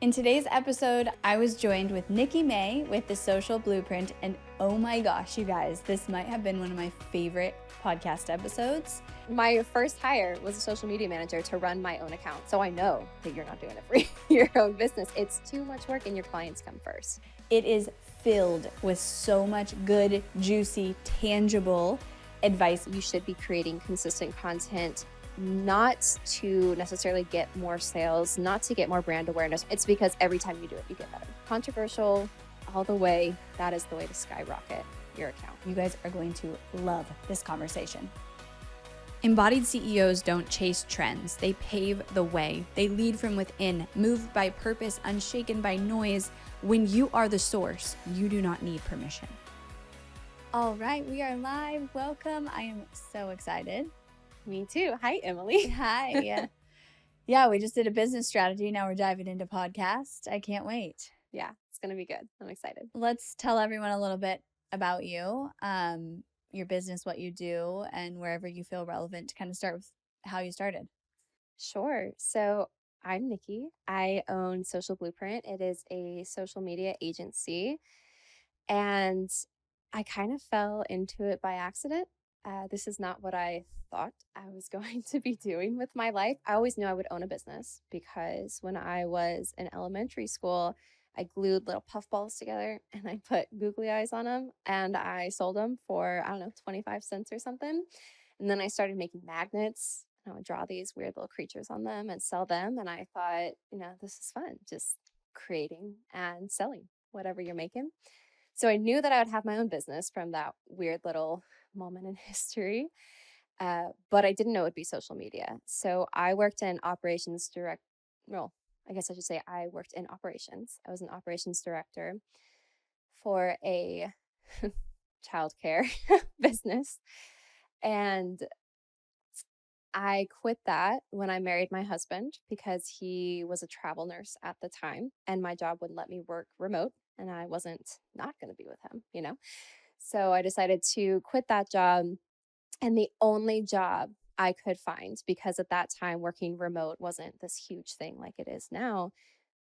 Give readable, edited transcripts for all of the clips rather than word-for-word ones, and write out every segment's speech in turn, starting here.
In today's episode, I was joined with Nikki May with The Social Blueprint, and oh my gosh, you guys, this might have been one of my favorite podcast episodes. My first hire was a social media manager to run my own account. So I know that you're not doing it for your own business. It's too much work and your clients come first. It is filled with so much good, juicy, tangible advice. You should be creating consistent content, not to necessarily get more sales, not to get more brand awareness. It's because every time you do it, you get better. Controversial all the way. That is the way to skyrocket your account. You guys are going to love this conversation. Embodied CEOs don't chase trends. They pave the way. They lead from within, moved by purpose, unshaken by noise. When you are the source, you do not need permission. All right, we are live. Welcome. I am so excited. Me too. Hi, Emily. Hi. Yeah, we just did a business strategy. Now we're diving into podcast. I can't wait. Yeah, it's going to be good. I'm excited. Let's tell everyone a little bit about you, your business, what you do, and wherever you feel relevant to kind of start with how you started. Sure. So I'm Nikki. I own Social Blueprint. It is a social media agency. And I kind of fell into it by accident. This is not what I thought I was going to be doing with my life. I always knew I would own a business because when I was in elementary school, I glued little puff balls together and I put googly eyes on them and I sold them for, 25 cents or something. And then I started making magnets. I would draw these weird little creatures on them and sell them. And I thought, this is fun, just creating and selling whatever you're making. So I knew that I would have my own business from that weird little moment in history, but I didn't know it would be social media. So I worked in operations I guess I should say I worked in operations. I was an operations director for a childcare business. And I quit that when I married my husband because he was a travel nurse at the time and my job wouldn't let me work remote and I wasn't not going to be with him. So I decided to quit that job, and the only job I could find, because at that time working remote wasn't this huge thing like it is now,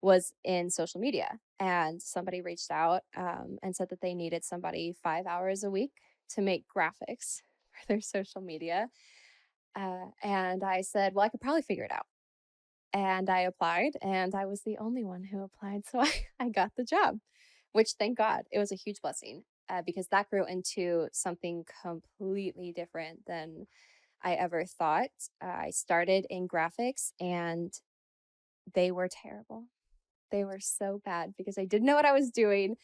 was in social media. And somebody reached out and said that they needed somebody 5 hours a week to make graphics for their social media. And I said, well, I could probably figure it out. And I applied, and I was the only one who applied. So I got the job, which thank God, it was a huge blessing because that grew into something completely different than I ever thought. I started in graphics and they were terrible. They were so bad because I didn't know what I was doing,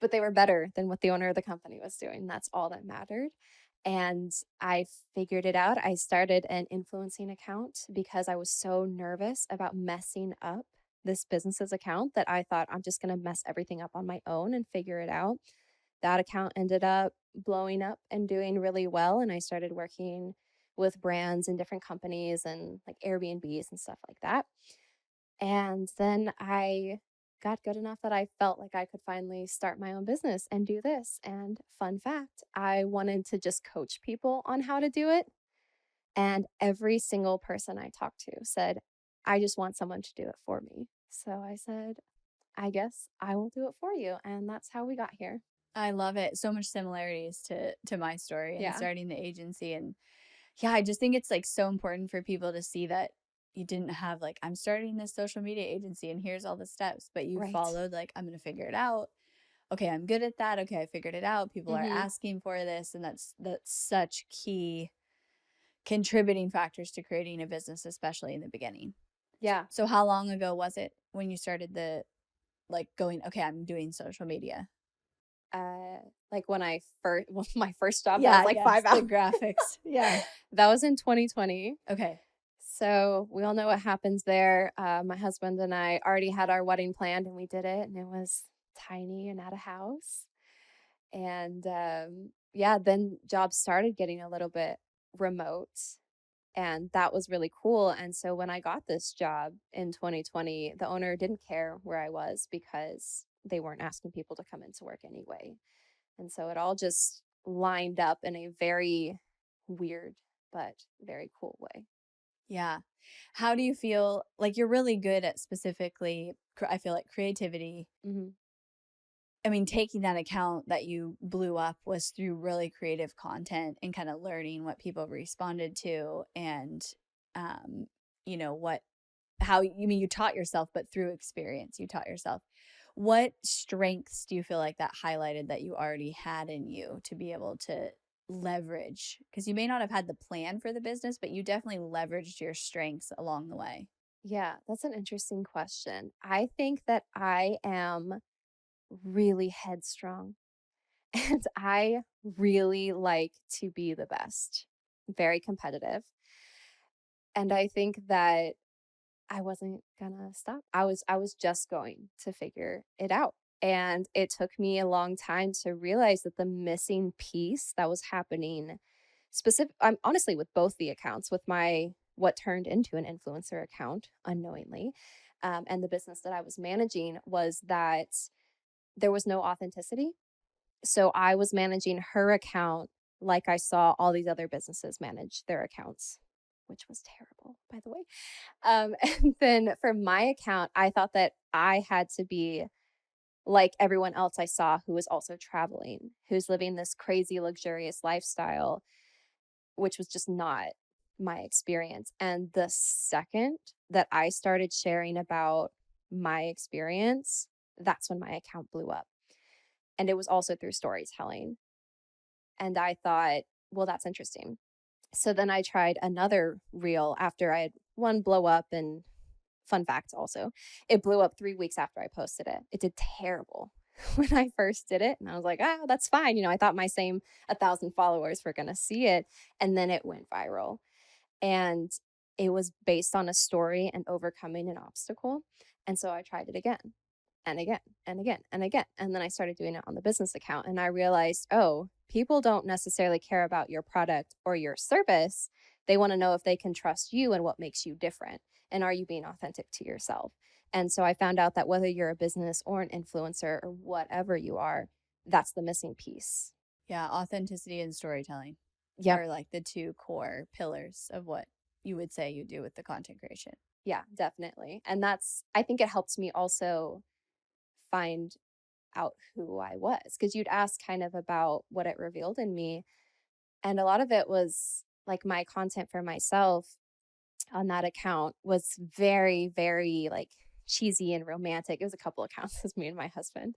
but they were better than what the owner of the company was doing. That's all that mattered. And I figured it out. I started an influencing account because I was so nervous about messing up this business's account that I thought I'm just going to mess everything up on my own and figure it out. That account ended up blowing up and doing really well. And I started working with brands and different companies and like Airbnbs and stuff like that. And then I got good enough that I felt like I could finally start my own business and do this. And fun fact, I wanted to just coach people on how to do it. And every single person I talked to said, I just want someone to do it for me. So I said, I guess I will do it for you. And that's how we got here. I love it. So much similarities to my story and Yeah. starting the agency. And yeah, I just think it's like so important for people to see that you didn't have like, I'm starting this social media agency and here's all the steps, but you Right. followed like, I'm going to figure it out. Okay, I'm good at that. Okay, I figured it out. People are asking for this. And that's such key contributing factors to creating a business, especially in the beginning. Yeah. So how long ago was it when you started going, okay, I'm doing social media? Like when my first job, that was like 5 hours. The graphics. Yeah. That was in 2020. Okay. So we all know what happens there. My husband and I already had our wedding planned and we did it, and it was tiny and at a house. And then jobs started getting a little bit remote, and that was really cool. And so when I got this job in 2020, the owner didn't care where I was because they weren't asking people to come into work anyway. And so it all just lined up in a very weird but very cool way. Yeah. How do you feel like you're really good at specifically I feel like creativity. Hmm. I mean, taking that account that you blew up was through really creative content and kind of learning what people responded to and, um, you know, how you mean you taught yourself, but through experience, you taught yourself. What strengths do you feel like that highlighted that you already had in you to be able to leverage? Because you may not have had the plan for the business, but you definitely leveraged your strengths along the way. Yeah, that's an interesting question. I think that I am really headstrong and I really like to be the best, very competitive. And I think that I wasn't gonna stop. I was just going to figure it out. And it took me a long time to realize that the missing piece that was happening I'm honestly with both the accounts, with my what turned into an influencer account unknowingly, and the business that I was managing was that there was no authenticity. So I was managing her account like I saw all these other businesses manage their accounts, which was terrible, by the way. And then for my account, I thought that I had to be like everyone else I saw who was also traveling, who's living this crazy, luxurious lifestyle, which was just not my experience. And the second that I started sharing about my experience, that's when my account blew up. And it was also through storytelling. And I thought, well, that's interesting. So then I tried another reel after I had one blow up. And fun fact also, it blew up 3 weeks after I posted it. It did terrible when I first did it. And I was like, ah, that's fine. I thought my same 1,000 followers were going to see it. And then it went viral. And it was based on a story and overcoming an obstacle. And so I tried it again and again and again and again. And then I started doing it on the business account. And I realized, oh, people don't necessarily care about your product or your service. They want to know if they can trust you and what makes you different. And are you being authentic to yourself? And so I found out that whether you're a business or an influencer or whatever you are, that's the missing piece. Yeah, authenticity and storytelling Yep. are like the two core pillars of what you would say you do with the content creation. Yeah, definitely. And I think it helps me also find out who I was because you'd ask kind of about what it revealed in me. And a lot of it was like my content for myself on that account was very, very like cheesy and romantic. It was a couple accounts, it was me and my husband.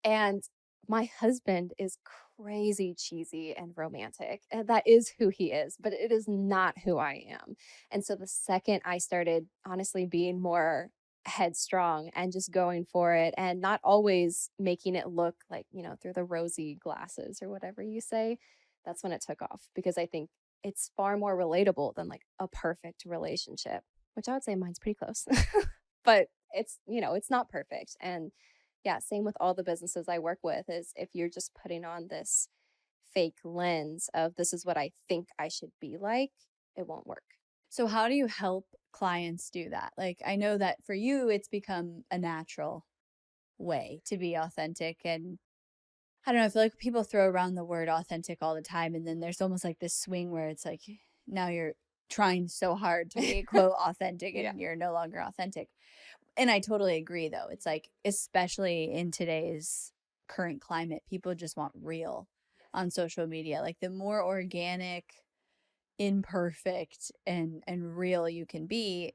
And my husband is crazy cheesy and romantic. And that is who he is, but it is not who I am. And so the second I started honestly being more headstrong and just going for it and not always making it look like, through the rosy glasses or whatever you say, that's when it took off because I think it's far more relatable than like a perfect relationship, which I would say mine's pretty close. But it's not perfect. And yeah, same with all the businesses I work with is if you're just putting on this fake lens of this is what I think I should be like, it won't work. So, how do you help clients do that? Like, I know that for you, it's become a natural way to be authentic. And I don't know, I feel like people throw around the word authentic all the time. And then there's almost like this swing where it's like now you're trying so hard to be quote authentic Yeah. and you're no longer authentic. And I totally agree, though. It's like, especially in today's current climate, people just want real on social media. Like, the more organic, imperfect, and real you can be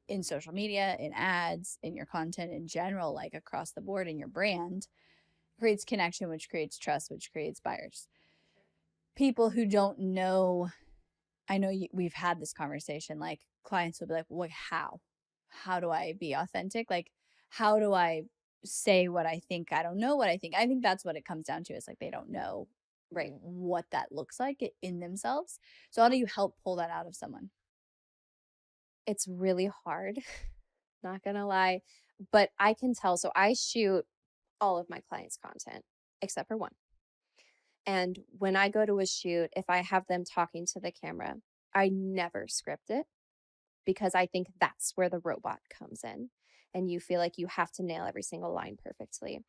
in social media, in ads, in your content in general, like across the board in your brand, creates connection, which creates trust, which creates buyers. People who don't know, I know we've had this conversation, like clients will be like, well, how do I be authentic? Like, how do I say what I think? I don't know what I think. I think that's what it comes down to is like they don't know Right. what that looks like in themselves. So how do you help pull that out of someone? It's really hard, not gonna lie, but I can tell. So I shoot all of my clients' content except for one. And when I go to a shoot, if I have them talking to the camera, I never script it because I think that's where the robot comes in. And you feel like you have to nail every single line perfectly.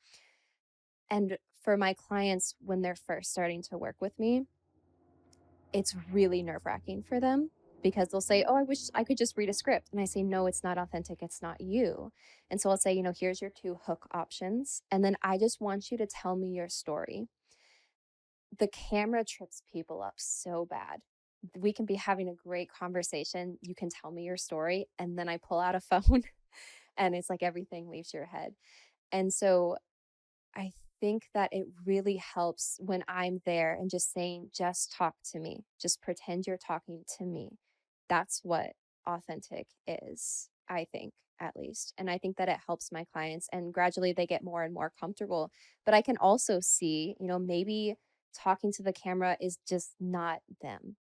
And for my clients, when they're first starting to work with me, it's really nerve wracking for them because they'll say, "Oh, I wish I could just read a script." And I say, "No, it's not authentic. It's not you." And so I'll say, "Here's your two hook options. And then I just want you to tell me your story." The camera trips people up so bad. We can be having a great conversation. You can tell me your story. And then I pull out a phone and it's like everything leaves your head. And so I think that it really helps when I'm there and just saying, just talk to me, just pretend you're talking to me. That's what authentic is, I think, at least. And I think that it helps my clients and gradually they get more and more comfortable. But I can also see, maybe talking to the camera is just not them.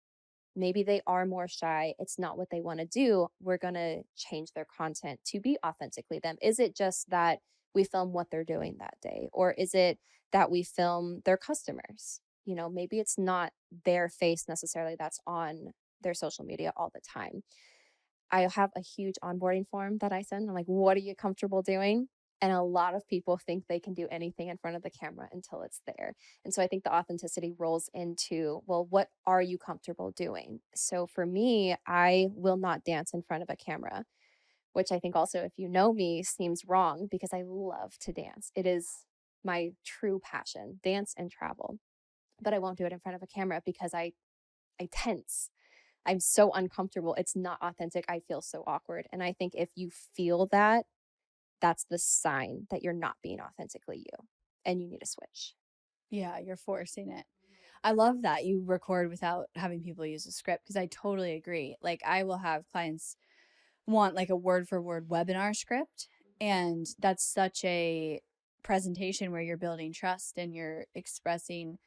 Maybe they are more shy. It's not what they want to do. We're going to change their content to be authentically them. Is it just that we film what they're doing that day? Or is it that we film their customers? Maybe it's not their face necessarily that's on their social media all the time. I have a huge onboarding form that I send. I'm like, what are you comfortable doing? And a lot of people think they can do anything in front of the camera until it's there. And so I think the authenticity rolls into, well, what are you comfortable doing? So for me, I will not dance in front of a camera, which I think also, if you know me, seems wrong because I love to dance. It is my true passion, dance and travel. But I won't do it in front of a camera because I tense. I'm so uncomfortable. It's not authentic. I feel so awkward. And I think if you feel that, that's the sign that you're not being authentically you and you need to switch. Yeah, you're forcing it. I love that you record without having people use a script because I totally agree. Like, I will have clients want like a word for word webinar script, and that's such a presentation where you're building trust and you're expressing,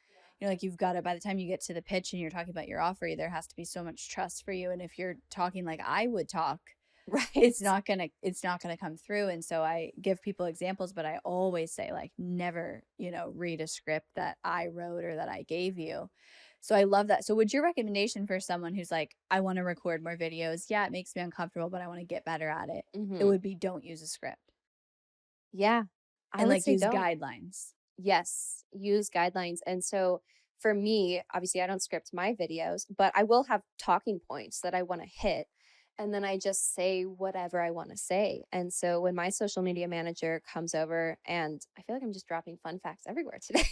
like you've got to, by the time you get to the pitch and you're talking about your offer, there has to be so much trust for you. And if you're talking like I would talk, Right. it's not gonna come through. And so I give people examples, but I always say, like, never, read a script that I wrote or that I gave you. So I love that. So would your recommendation for someone who's like, I want to record more videos, yeah, it makes me uncomfortable, but I want to get better at it, it Mm-hmm. would be don't use a script Yeah. I and would like say use don't. guidelines. Yes, use guidelines. And so for me, obviously, I don't script my videos, but I will have talking points that I want to hit. And then I just say whatever I want to say. And so when my social media manager comes over, and I feel like I'm just dropping fun facts everywhere today.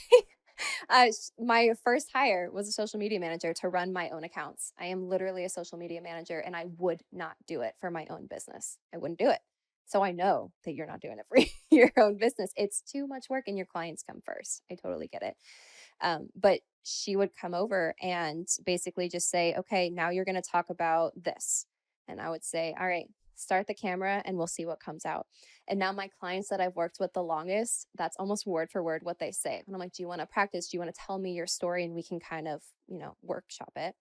My first hire was a social media manager to run my own accounts. I am literally a social media manager, and I would not do it for my own business. I wouldn't do it. So I know that you're not doing it for your own business. It's too much work and your clients come first. I totally get it. But she would come over and basically just say, okay, now you're going to talk about this. And I would say, all right, start the camera and we'll see what comes out. And now my clients that I've worked with the longest, that's almost word for word what they say. And I'm like, do you want to practice? Do you want to tell me your story? And we can kind of, workshop it.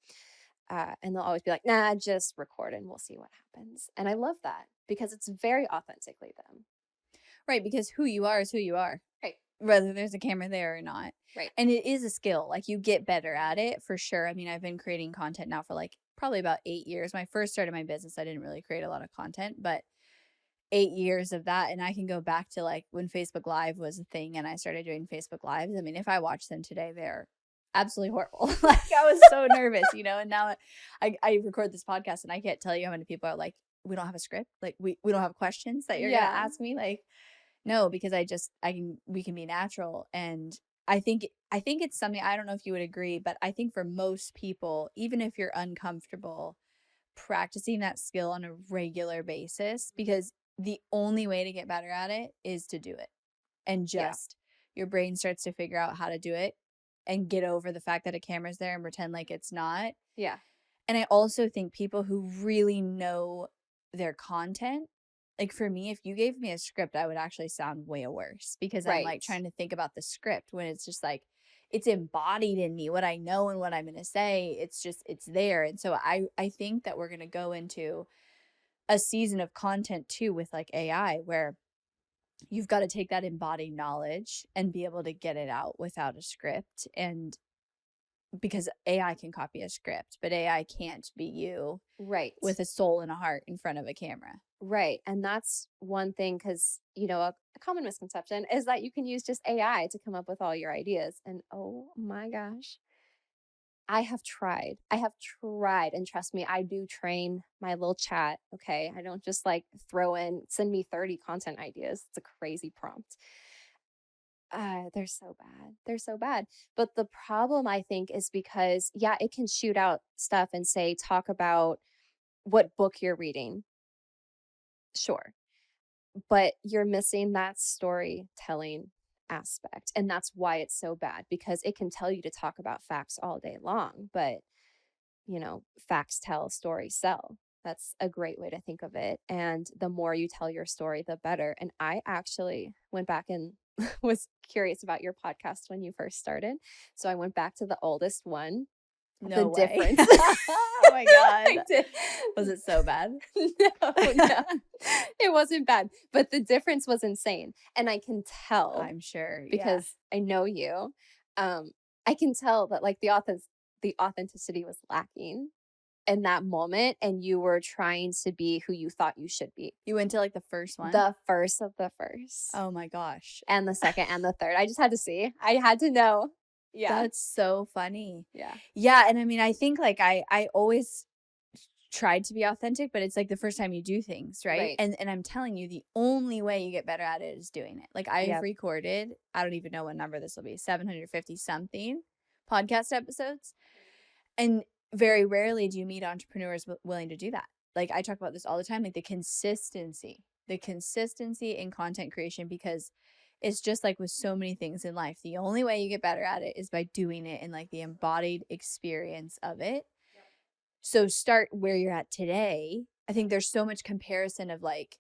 And they'll always be like, nah, just record and we'll see what happens. And I love that because it's very authentically them. Right, because who you are is who you are. Right. Whether there's a camera there or not. Right. And it is a skill. Like, you get better at it for sure. I mean, I've been creating content now for like probably about 8 years. When I first started my business, I didn't really create a lot of content, but 8 years of that. And I can go back to like when Facebook Live was a thing and I started doing Facebook Lives. I mean, if I watch them today, they're absolutely horrible. Like, I was so nervous, and now I record this podcast and I can't tell you how many people are like, we don't have a script. Like, we don't have questions that you're going to ask me. Like, no, because we can be natural. And I think it's something, I don't know if you would agree, but I think for most people, even if you're uncomfortable practicing that skill on a regular basis, because the only way to get better at it is to do it. And just your brain starts to figure out how to do it and get over the fact that a camera's there and pretend like it's not. Yeah. And I also think people who really know their content, like for me, if you gave me a script, I would actually sound way worse because I'm like trying to think about the script when it's just like, it's embodied in me, what I know and what I'm going to say. It's there. And so I think that we're going to go into a season of content too with like AI, where you've got to take that embodied knowledge and be able to get it out without a script. And because AI can copy a script, but AI can't be you Right. with a soul and a heart in front of a camera. Right. And that's one thing because, a common misconception is that you can use just AI to come up with all your ideas. And oh my gosh, I have tried. I have tried. And trust me, I do train my little chat. Okay. I don't just like send me 30 content ideas. It's a crazy prompt. They're so bad. They're so bad. But the problem, I think, is because, yeah, it can shoot out stuff and say, talk about what book you're reading. Sure. But you're missing that storytelling aspect. And that's why it's so bad, because it can tell you to talk about facts all day long, but facts tell, stories sell. That's a great way to think of it. And the more you tell your story, the better. And I actually went back and was curious about your podcast when you first started. So I went back to the oldest one. No The way. difference. Oh my I God. did. Was it so bad? No, it wasn't bad. But the difference was insane. And I can tell, I'm sure. because I know you. I can tell that like the authenticity was lacking in that moment, and you were trying to be who you thought you should be. You went to like the first one? The first of the first. Oh my gosh. And the second and the third. I just had to see. I had to know. Yeah. That's so funny. Yeah. Yeah. And I mean, I think like I always tried to be authentic, but it's like the first time you do things, right? And I'm telling you, the only way you get better at it is doing it. Like I've recorded, I don't even know what number this will be, 750 something podcast episodes. And very rarely do you meet entrepreneurs willing to do that. Like I talk about this all the time, like the consistency in content creation, because it's just like with so many things in life. The only way you get better at it is by doing it, and like the embodied experience of it. Yep. So start where you're at today. I think there's so much comparison of like,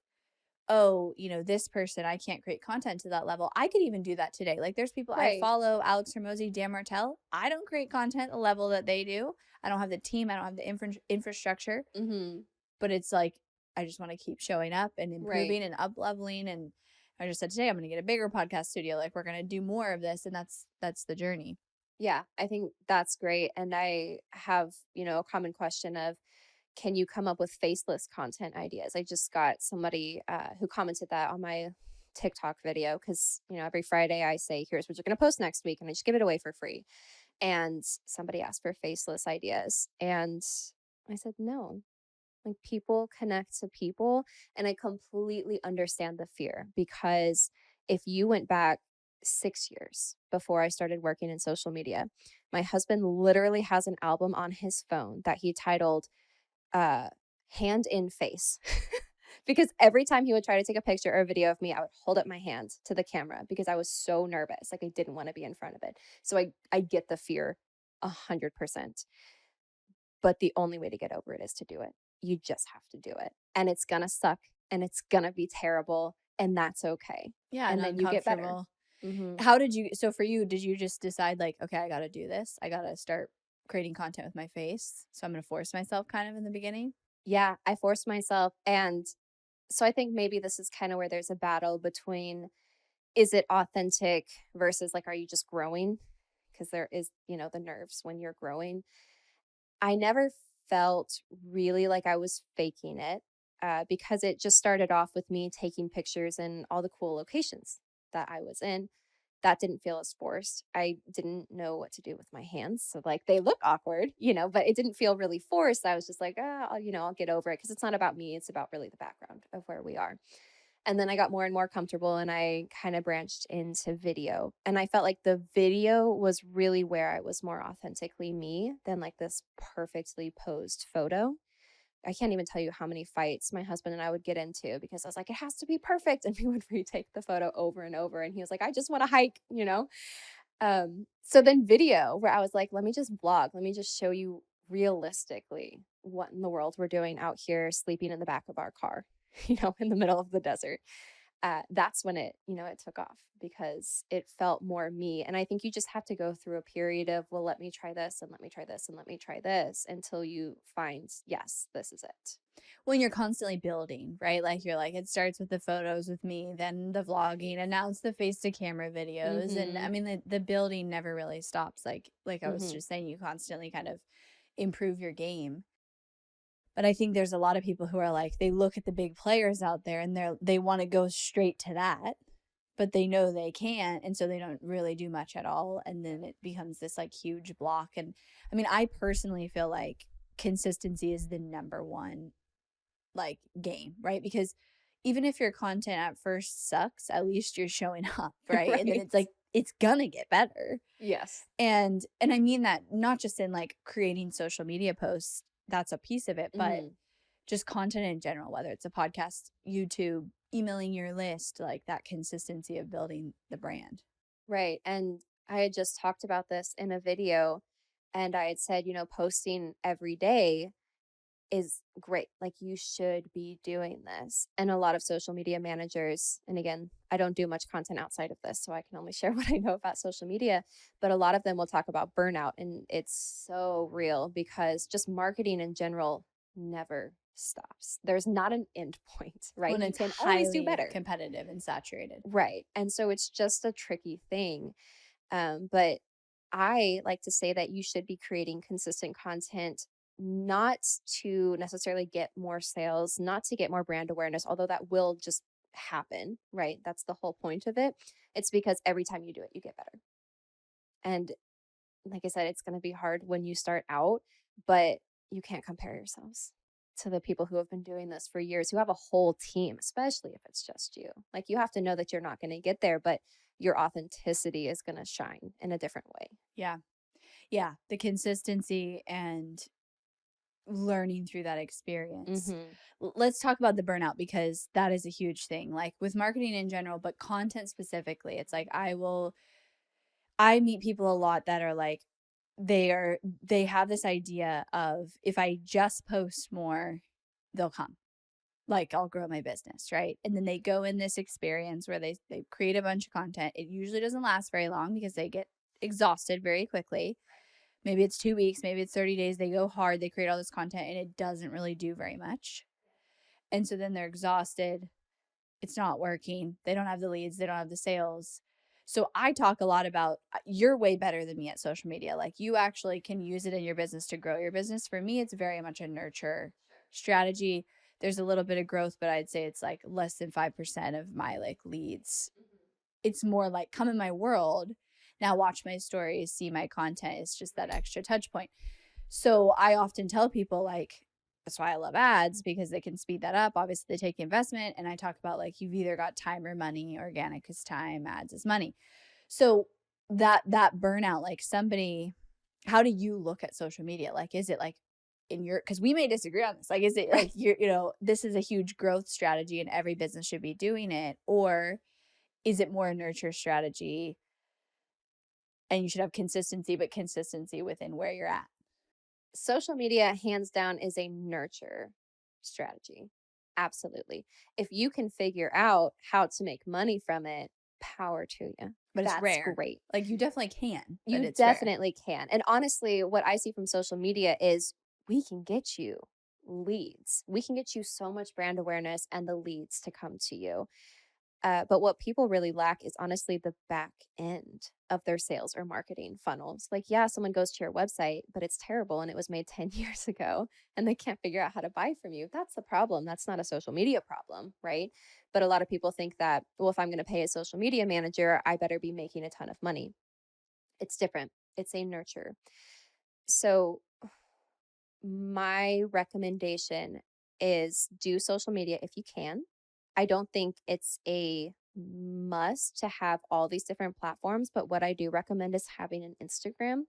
oh, this person, I can't create content to that level. I could even do that today. Like there's people I follow, Alex Hormozi, Dan Martell. I don't create content the level that they do. I don't have the team. I don't have the infrastructure. Mm-hmm. But it's like, I just want to keep showing up and improving and up leveling. And I just said today, I'm going to get a bigger podcast studio. Like we're going to do more of this. And that's the journey. Yeah, I think that's great. And I have, a common question of, can you come up with faceless content ideas? I just got somebody who commented that on my TikTok video, because, every Friday I say, here's what you're going to post next week, and I just give it away for free. And somebody asked for faceless ideas. And I said, no, like people connect to people. And I completely understand the fear, because if you went back 6 years before I started working in social media, my husband literally has an album on his phone that he titled hand in face. Because every time he would try to take a picture or a video of me, I would hold up my hand to the camera because I was so nervous. Like I didn't want to be in front of it. So I get the fear 100%. But the only way to get over it is to do it. You just have to do it. And it's going to suck, and it's going to be terrible, and that's okay. Yeah. And then you get better. Mm-hmm. So for you, did you just decide like, okay, I got to do this. I got to start creating content with my face. So I'm going to force myself kind of in the beginning? Yeah, I forced myself. And so I think maybe this is kind of where there's a battle between, is it authentic versus like, are you just growing? Because there is, the nerves when you're growing. I never felt really like I was faking it, because it just started off with me taking pictures in all the cool locations that I was in. That didn't feel as forced. I didn't know what to do with my hands. So like they look awkward, but it didn't feel really forced. I was just like, I'll get over it, because it's not about me. It's about really the background of where we are. And then I got more and more comfortable, and I kind of branched into video. And I felt like the video was really where I was more authentically me than like this perfectly posed photo. I can't even tell you how many fights my husband and I would get into, because I was like, it has to be perfect. And we would retake the photo over and over. And he was like, I just want to hike. So then video, where I was like, let me just vlog. Let me just show you realistically what in the world we're doing out here, sleeping in the back of our car, in the middle of the desert. That's when it took off, because it felt more me. And I think you just have to go through a period of, well, let me try this and let me try this and let me try this until you find, yes, this is it. When you're constantly building, right? Like you're like, it starts with the photos with me, then the vlogging, and now it's the face to camera videos. Mm-hmm. And I mean, the building never really stops. Like I was just saying, you constantly kind of improve your game. But I think there's a lot of people who are like, they look at the big players out there and they want to go straight to that. but they know they can't, and so they don't really do much at all, and then it becomes this like huge block. And I mean, I personally feel like consistency is the number one like game, right? Because even if your content at first sucks, at least you're showing up, right? And then Right. it's like it's gonna get better. Yes. And I mean that not just in like creating social media posts, that's a piece of it, but Mhm. just content in general, whether it's a podcast, YouTube, emailing your list, like that consistency of building the brand. Right. And I had just talked about this in a video, and I had said, posting every day is great. Like, you should be doing this. And a lot of social media managers, and again, I don't do much content outside of this, so I can only share what I know about social media, but a lot of them will talk about burnout. And it's so real because just marketing in general never stops. There's not an end point, right? When You it's can always do highly better. competitive and saturated. Right. And so it's just a tricky thing. But I like to say that you should be creating consistent content, not to necessarily get more sales, not to get more brand awareness, although that will just happen, right? That's the whole point of it. It's because every time you do it, you get better. And like I said, it's going to be hard when you start out, but you can't compare yourselves to the people who have been doing this for years, who have a whole team, especially if it's just you. Like, you have to know that you're not going to get there, but your authenticity is going to shine in a different way. Yeah. Yeah. The consistency and learning through that experience. Mm-hmm. Let's talk about the burnout because that is a huge thing. Like with marketing in general, but content specifically, it's like I meet people a lot that are like they have this idea of if I just post more, they'll come. Like I'll grow my business, right? And then they go in this experience where they create a bunch of content. It usually doesn't last very long because they get exhausted very quickly. Maybe it's 2 weeks, maybe it's 30 days. They go hard, they create all this content and it doesn't really do very much. And so then they're exhausted. It's not working. They don't have the leads, they don't have the sales. So I talk a lot about you're way better than me at social media. Like you actually can use it in your business to grow your business. For me, it's very much a nurture strategy. There's a little bit of growth, but I'd say it's like less than 5% of my like leads. It's more like come in my world. Now watch my stories, see my content. It's just that extra touch point. So I often tell people like that's why I love ads because they can speed that up. Obviously, they take investment, and I talk about like you've either got time or money. Organic is time, ads is money. So that burnout, like somebody, how do you look at social media? Like, is it like in your because we may disagree on this. Like, is it Right. like this is a huge growth strategy and every business should be doing it, or is it more a nurture strategy and you should have consistency, but consistency within where you're at? Social media, hands down, is a nurture strategy. Absolutely. If you can figure out how to make money from it, power to you. But it's That's rare. great. Like you definitely can, but You it's rare. definitely can. And honestly, what I see from social media is we can get you leads. We can get you so much brand awareness and the leads to come to you. But what people really lack is honestly the back end of their sales or marketing funnels. Like, yeah, someone goes to your website, but it's terrible and it was made 10 years ago and they can't figure out how to buy from you. That's the problem. That's not a social media problem, right? But a lot of people think that, well, if I'm going to pay a social media manager, I better be making a ton of money. It's different, it's a nurture. So, my recommendation is do social media if you can. I don't think it's a must to have all these different platforms, but what I do recommend is having an Instagram.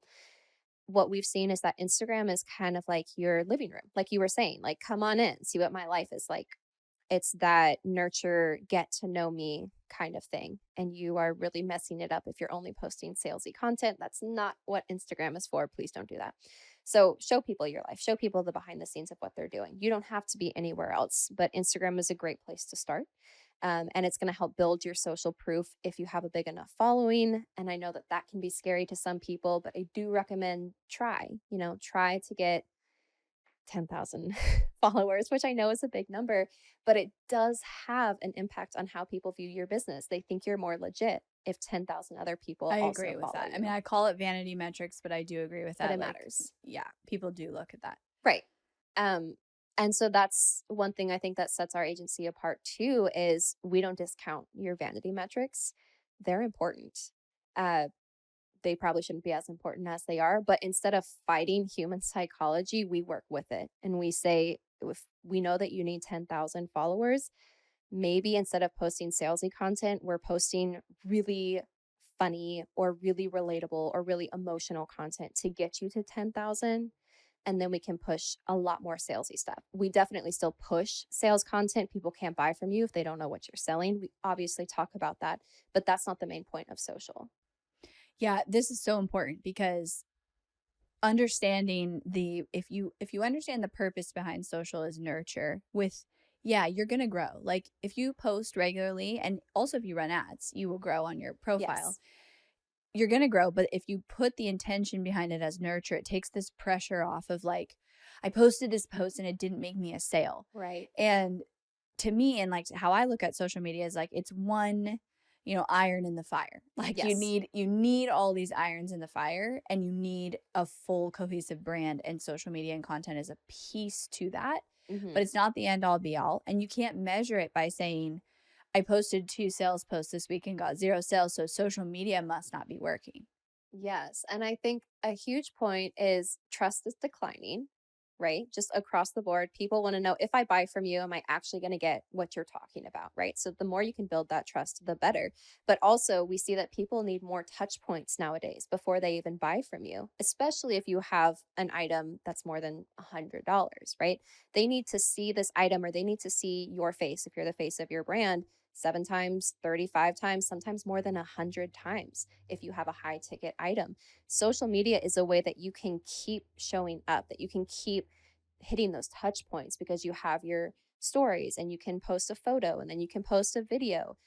What we've seen is that Instagram is kind of like your living room, like you were saying, like, come on in, see what my life is like. It's that nurture, get to know me kind of thing. And you are really messing it up if you're only posting salesy content. That's not what Instagram is for. Please don't do that. So show people your life, show people the behind the scenes of what they're doing. You don't have to be anywhere else, but Instagram is a great place to start. And it's going to help build your social proof if you have a big enough following. And I know that that can be scary to some people, but I do recommend try to get 10,000 followers, which I know is a big number, but it does have an impact on how people view your business. They think you're more legit if 10,000 other people I also agree with follow that. I you, mean, I call it vanity metrics, but I do agree with but that. it Like, matters. yeah, people do look at that. Right. Um, And so that's one thing I think that sets our agency apart too is we don't discount your vanity metrics. They're important. Uh, they probably shouldn't be as important as they are, but instead of fighting human psychology, we work with it and we say, if we know that you need 10,000 followers, maybe instead of posting salesy content, we're posting really funny or really relatable or really emotional content to get you to 10,000. And then we can push a lot more salesy stuff. We definitely still push sales content. People can't buy from you if they don't know what you're selling. We obviously talk about that, but that's not the main point of social. Yeah, this is so important because understanding the if you understand the purpose behind social is nurture with yeah, you're going to grow. Like if you post regularly and also if you run ads, you will grow on your profile. Yes. You're going to grow, but if you put the intention behind it as nurture, it takes this pressure off of like I posted this post and it didn't make me a sale. Right. And to me and like how I look at social media is like it's one, iron in the fire. Like you Yes. need you need all these irons in the fire and you need a full cohesive brand and social media and content is a piece to that. But Hmm. it's not the end all be all and you can't measure it by saying I posted 2 sales posts this week and got 0 sales, so social media must not be working. Yes. And I think a huge point is trust is declining, right? Just across the board. People want to know if I buy from you, am I actually going to get what you're talking about, right? So the more you can build that trust, the better. But also, we see that people need more touch points nowadays before they even buy from you, especially if you have an item that's more than $100, right? They need to see this item or they need to see your face if you're the face of your brand 7 times, 35 times, sometimes more than 100 times if you have a high ticket item. Social media is a way that you can keep showing up, that you can keep hitting those touch points because you have your stories and you can post a photo and then you can post a video.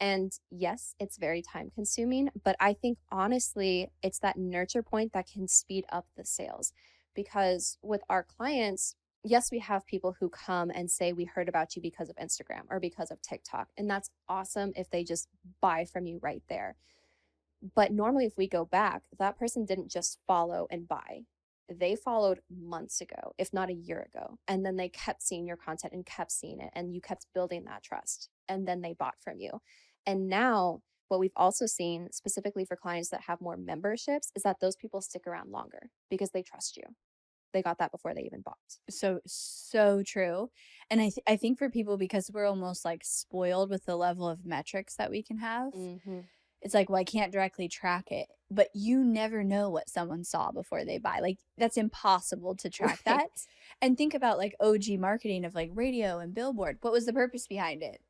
And yes, it's very time consuming, but I think honestly, it's that nurture point that can speed up the sales. Because with our clients, yes, we have people who come and say, we heard about you because of Instagram or because of TikTok. And that's awesome if they just buy from you right there. But normally, if we go back, that person didn't just follow and buy. They followed months ago, if not a year ago. And then they kept seeing your content and kept seeing it. And you kept building that trust. And then they bought from you. And now, what we've also seen specifically for clients that have more memberships is that those people stick around longer because they trust you. They got that before they even bought. So true. And I think for people because we're almost like spoiled with the level of metrics that we can have, Mm-hmm. it's like, well, I can't directly track it, but you never know what someone saw before they buy. Like that's impossible to track Right. that. And think about like OG marketing of like radio and billboard. What was the purpose behind it?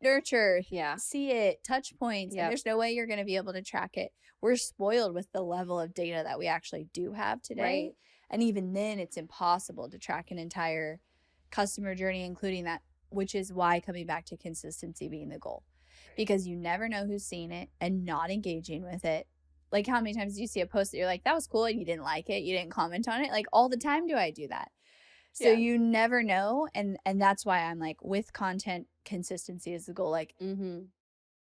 Nurture, Yeah. see it, touch points, and Yep. there's no way you're going to be able to track it. We're spoiled with the level of data that we actually do have today. Right. And even then, it's impossible to track an entire customer journey, including that, which is why coming back to consistency being the goal. Because you never know who's seen it and not engaging with it. Like, how many times do you see a post that you're like, that was cool, and you didn't like it, you didn't comment on it? Like, all the time do I do that? So Yeah. you never know, and that's why I'm like with content consistency is the goal. Like Mm-hmm.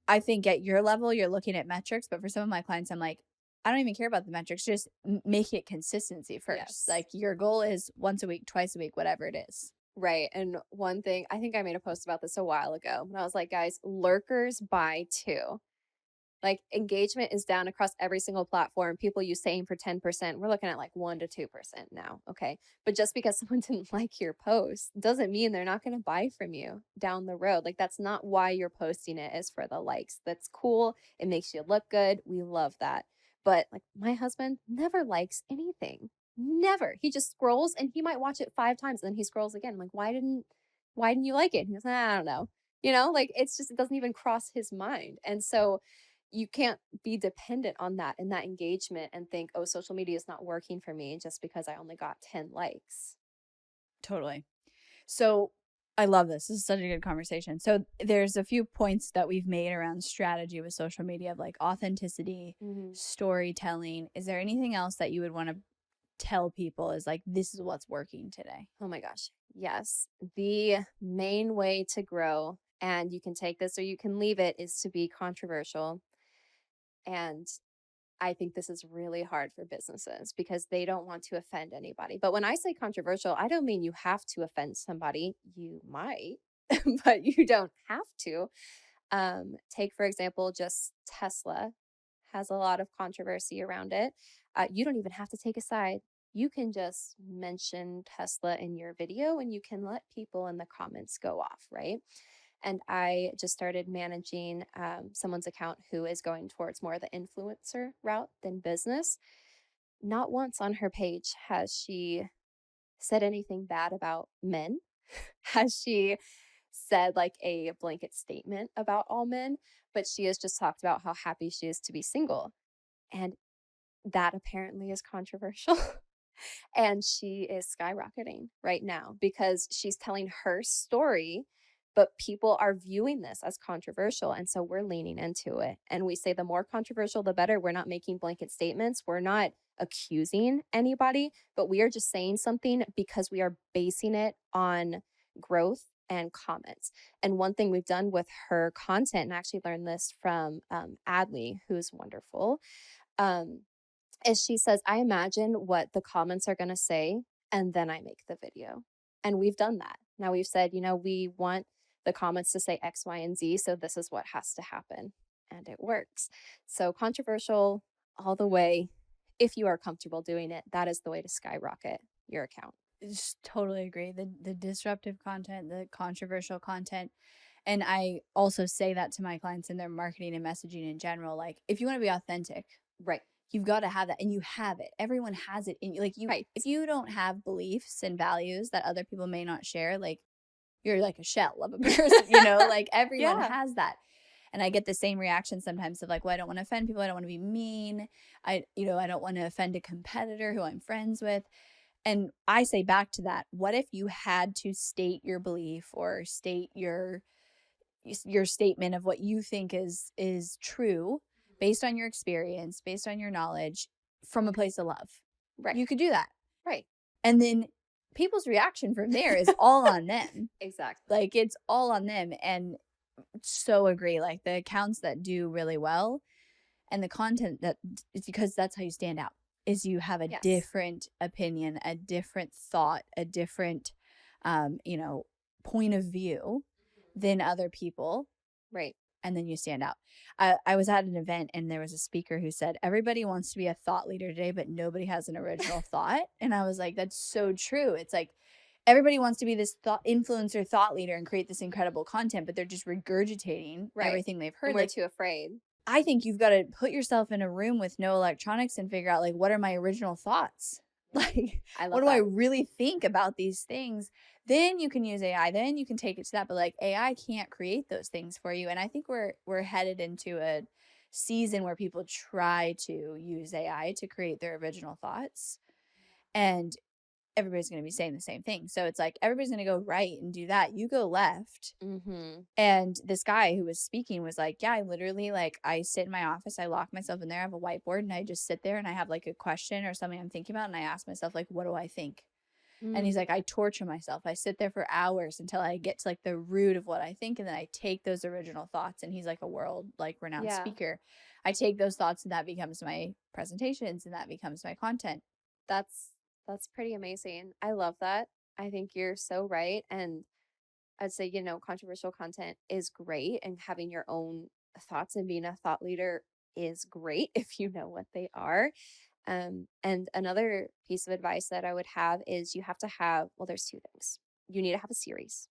I think at your level you're looking at metrics, but for some of my clients I'm like I don't even care about the metrics, just make it consistency first. Yes. Like your goal is once a week, twice a week, whatever it is. Right. And one thing, I think I made a post about this a while ago, and I was like, guys, lurkers buy too. Like engagement is down across every single platform. People use to aim for 10%. We're looking at like 1 to 2% now. Okay. But just because someone didn't like your post doesn't mean they're not going to buy from you down the road. Like that's not why you're posting it, is for the likes. That's cool. It makes you look good. We love that. But like my husband never likes anything. Never. He just scrolls and he might watch it 5 times and then he scrolls again. I'm like, why didn't you like it? He goes, I don't know. Like it's just, it doesn't even cross his mind. And so you can't be dependent on that and that engagement and think, oh, social media is not working for me just because I only got 10 likes. Totally. So I love this. This is such a good conversation. So there's a few points that we've made around strategy with social media of like authenticity, Mm-hmm. storytelling. Is there anything else that you would want to tell people is like this is what's working today? Oh my gosh. Yes. The main way to grow, and you can take this or you can leave it, is to be controversial. And I think this is really hard for businesses because they don't want to offend anybody. But when I say controversial, I don't mean you have to offend somebody. You might, but you don't have to. Take, for example, just Tesla has a lot of controversy around it. You don't even have to take a side. You can just mention Tesla in your video and you can let people in the comments go off, right? And I just started managing someone's account who is going towards more of the influencer route than business. Not once on her page has she said anything bad about men. Has she said like a blanket statement about all men, but she has just talked about how happy she is to be single. And that apparently is controversial. And she is skyrocketing right now because she's telling her story, but people are viewing this as controversial. And so we're leaning into it. And we say the more controversial, the better. We're not making blanket statements. We're not accusing anybody, but we are just saying something because we are basing it on growth and comments. And one thing we've done with her content, and I actually learned this from Adley, who's wonderful, um, is she says, I imagine what the comments are going to say, and then I make the video. And we've done that. Now we've said, we want the comments to say X, Y, and Z. So this is what has to happen. And it works. So controversial all the way. If you are comfortable doing it, that is the way to skyrocket your account. Just totally agree. The disruptive content, the controversial content. And I also say that to my clients in their marketing and messaging in general. Like, if you want to be authentic, Right. you've got to have that, and you have it. Everyone has it in you. Like, Right. if you don't have beliefs and values that other people may not share, like, you're like a shell of a person, like everyone Yeah. has that. And I get the same reaction sometimes of like, well, I don't want to offend people. I don't want to be mean. I don't want to offend a competitor who I'm friends with. And I say back to that, what if you had to state your belief or state your statement of what you think is true based on your experience, based on your knowledge, from a place of love? Right. You could do that. Right. And then people's reaction from there is all on them. Exactly. Like, it's all on them. And so agree. Like, the accounts that do really well and the content that is, because that's how you stand out, is you have a Yes. different opinion, a different thought, a different point of view than other people. Right. And then you stand out. I was at an event and there was a speaker who said, everybody wants to be a thought leader today, but nobody has an original thought. And I was like, that's so true. It's like, everybody wants to be this influencer thought leader and create this incredible content, but they're just regurgitating everything they've heard. And we're too afraid. I think you've got to put yourself in a room with no electronics and figure out, like, what are my original thoughts? Like, what do I really think about these things? Then you can use AI. Then you can take it to that. But like, AI can't create those things for you. And I think we're headed into a season where people try to use AI to create their original thoughts. And everybody's going to be saying the same thing. So it's like, everybody's going to go right and do that. You go left. Mm-hmm. And this guy who was speaking was like, yeah, I literally, like, I sit in my office, I lock myself in there, I have a whiteboard, and I just sit there and I have like a question or something I'm thinking about. And I ask myself, like, what do I think? And he's like, I torture myself. I sit there for hours until I get to like the root of what I think. And then I take those original thoughts. And he's like a world like renowned speaker. I take those thoughts and that becomes my presentations and that becomes my content. That's pretty amazing. I love that. I think you're so right. And I'd say, controversial content is great, and having your own thoughts and being a thought leader is great if you know what they are. And another piece of advice that I would have is you have to have, well, there's two things. You need to have a series.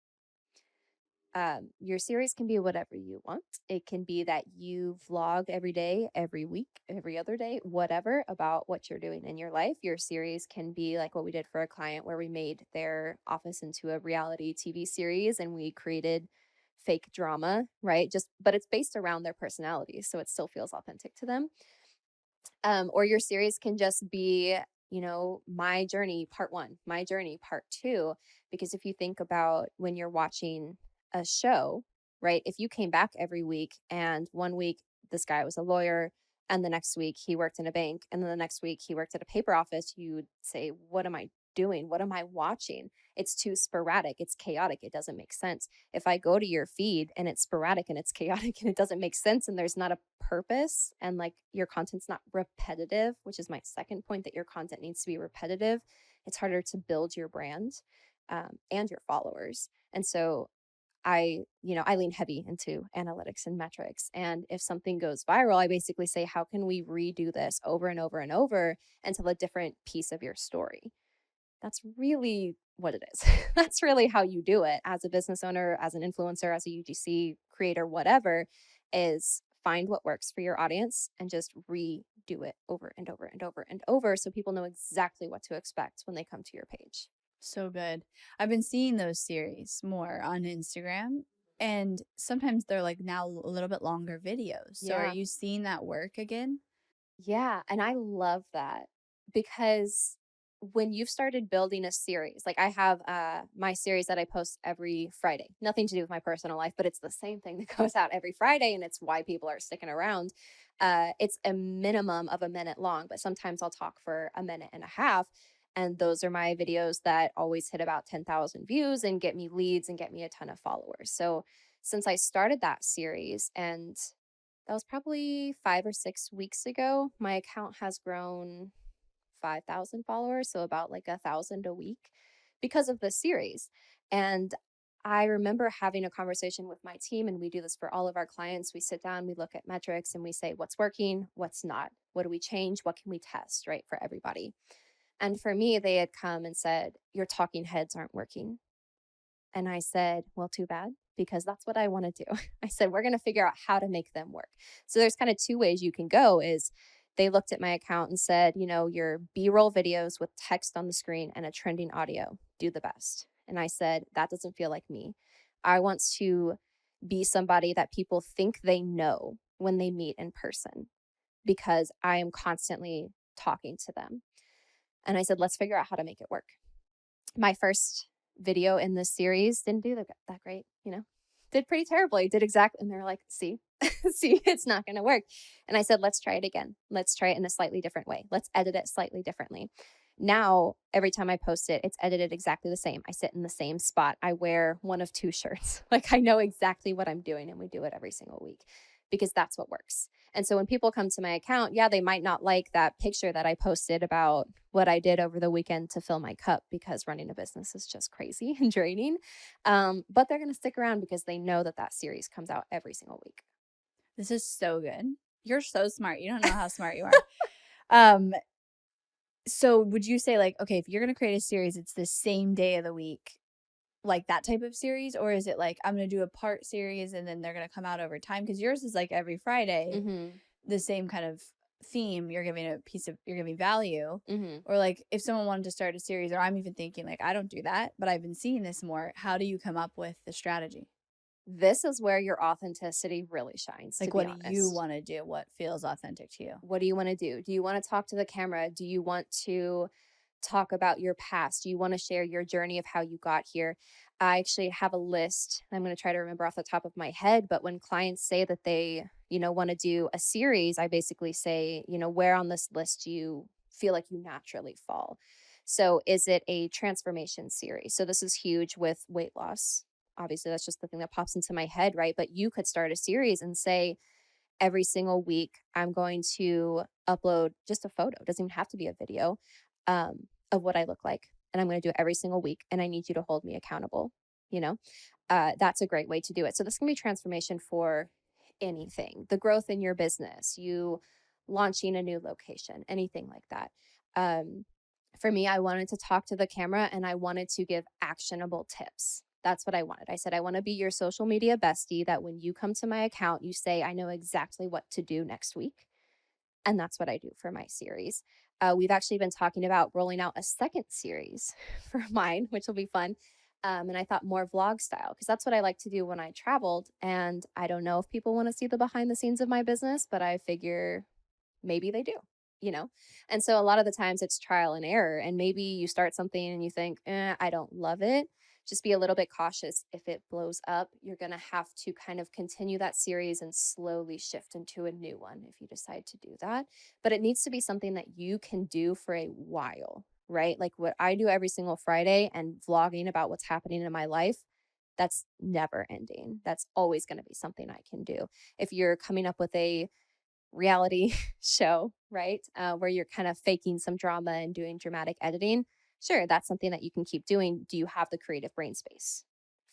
Your series can be whatever you want. It can be that you vlog every day, every week, every other day, whatever about what you're doing in your life. Your series can be like what we did for a client where we made their office into a reality TV series and we created fake drama, right? But it's based around their personality, so it still feels authentic to them. Or your series can just be, my journey part 1, my journey part 2, because if you think about when you're watching a show, right? If you came back every week and one week this guy was a lawyer and the next week he worked in a bank and then the next week he worked at a paper office, you would say, what am I doing? What am I watching? It's too sporadic. It's chaotic. It doesn't make sense. If I go to your feed and it's sporadic and it's chaotic and it doesn't make sense and there's not a purpose and like your content's not repetitive, which is my second point, that your content needs to be repetitive, it's harder to build your brand and your followers. And so I lean heavy into analytics and metrics. And if something goes viral, I basically say, how can we redo this over and over and over until a different piece of your story? That's really what it is. That's really how you do it as a business owner, as an influencer, as a UGC creator, whatever, is find what works for your audience and just redo it over and over and over and over so people know exactly what to expect when they come to your page. So good. I've been seeing those series more on Instagram, and sometimes they're like now a little bit longer videos. So are Yeah. you seeing that work again? Yeah, and I love that because when you've started building a series, like I have my series that I post every Friday. Nothing to do with my personal life, but it's the same thing that goes out every Friday and it's why people are sticking around. It's a minimum of a minute long, but sometimes I'll talk for a minute and a half. And those are my videos that always hit about 10,000 views and get me leads and get me a ton of followers. So since I started that series, and that was probably 5 or 6 weeks ago, my account has grown 5,000 followers, so about like 1,000 a week because of this series. And I remember having a conversation with my team, and we do this for all of our clients. We sit down, we look at metrics, and we say, what's working, what's not? What do we change? What can we test, right, for everybody? And for me, they had come and said, your talking heads aren't working. And I said, well, too bad, because that's what I want to do. I said, we're going to figure out how to make them work. So there's kind of two ways you can go is they looked at my account and said, your B-roll videos with text on the screen and a trending audio, do the best. And I said, that doesn't feel like me. I want to be somebody that people think they know when they meet in person because I am constantly talking to them. And I said, let's figure out how to make it work. My first video in this series didn't do that great, did pretty terribly, did exactly. And they're like, see, see, it's not going to work. And I said, let's try it again. Let's try it in a slightly different way. Let's edit it slightly differently. Now, every time I post it, it's edited exactly the same. I sit in the same spot. I wear one of two shirts. Like I know exactly what I'm doing, and we do it every single week because that's what works. And so when people come to my account, yeah, they might not like that picture that I posted about what I did over the weekend to fill my cup because running a business is just crazy and draining. But they're going to stick around because they know that that series comes out every single week. This is so good. You're so smart. You don't know how smart you are. Um, so would you say like, okay, if you're going to create a series, it's the same day of the week, like that type of series? Or is it like, I'm going to do a part series and then they're going to come out over time? Because yours is like every Friday, Mm-hmm. the same kind of theme. You're giving value. Mm-hmm. Or like if someone wanted to start a series, or I'm even thinking like, I don't do that, but I've been seeing this more. How do you come up with the strategy? This is where your authenticity really shines, to Like, be what do you honest. want to do? What feels authentic to you? What do you want to do? Do you want to talk to the camera? Do you want to talk about your past? Do you want to share your journey of how you got here? I actually have a list. I'm going to try to remember off the top of my head, but when clients say that they, want to do a series, I basically say, where on this list do you feel like you naturally fall? So is it a transformation series? So this is huge with weight loss. Obviously, that's just the thing that pops into my head, right? But you could start a series and say, every single week, I'm going to upload just a photo. It doesn't even have to be a video of what I look like. And I'm going to do it every single week. And I need you to hold me accountable. You know, that's a great way to do it. So this can be transformation for anything, the growth in your business, you launching a new location, anything like that. For me, I wanted to talk to the camera and I wanted to give actionable tips. That's what I wanted. I said, I want to be your social media bestie that when you come to my account, you say, I know exactly what to do next week. And that's what I do for my series. We've actually been talking about rolling out a second series for mine, which will be fun. And I thought more vlog style, because that's what I like to do when I traveled. And I don't know if people want to see the behind the scenes of my business, but I figure maybe they do, you know? And so a lot of the times it's trial and error. And maybe you start something and you think, I don't love it. Just be a little bit cautious. If it blows up, you're going to have to kind of continue that series and slowly shift into a new one if you decide to do that. But it needs to be something that you can do for a while. right? Like what I do every single Friday and vlogging about what's happening in my life, that's never ending. That's always going to be something I can do. If you're coming up with a reality show, right, where you're kind of faking some drama and doing dramatic editing, sure, that's something that you can keep doing. Do you have the creative brain space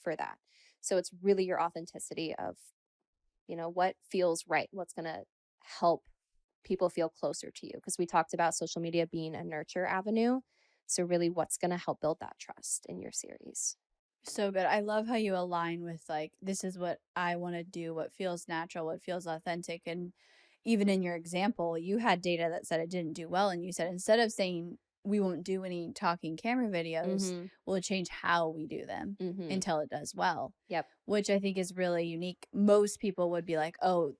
for that? So it's really your authenticity of, what feels right, what's going to help people feel closer to you. Because we talked about social media being a nurture avenue. So, really, what's going to help build that trust in your series? So good. I love how you align with like, this is what I want to do, what feels natural, what feels authentic. And even in your example, you had data that said it didn't do well. And you said, instead of saying we won't do any talking camera videos, Mm-hmm. we'll change how we do them Mm-hmm. until it does well, Yep. which I think is really unique. Most people would be like, oh,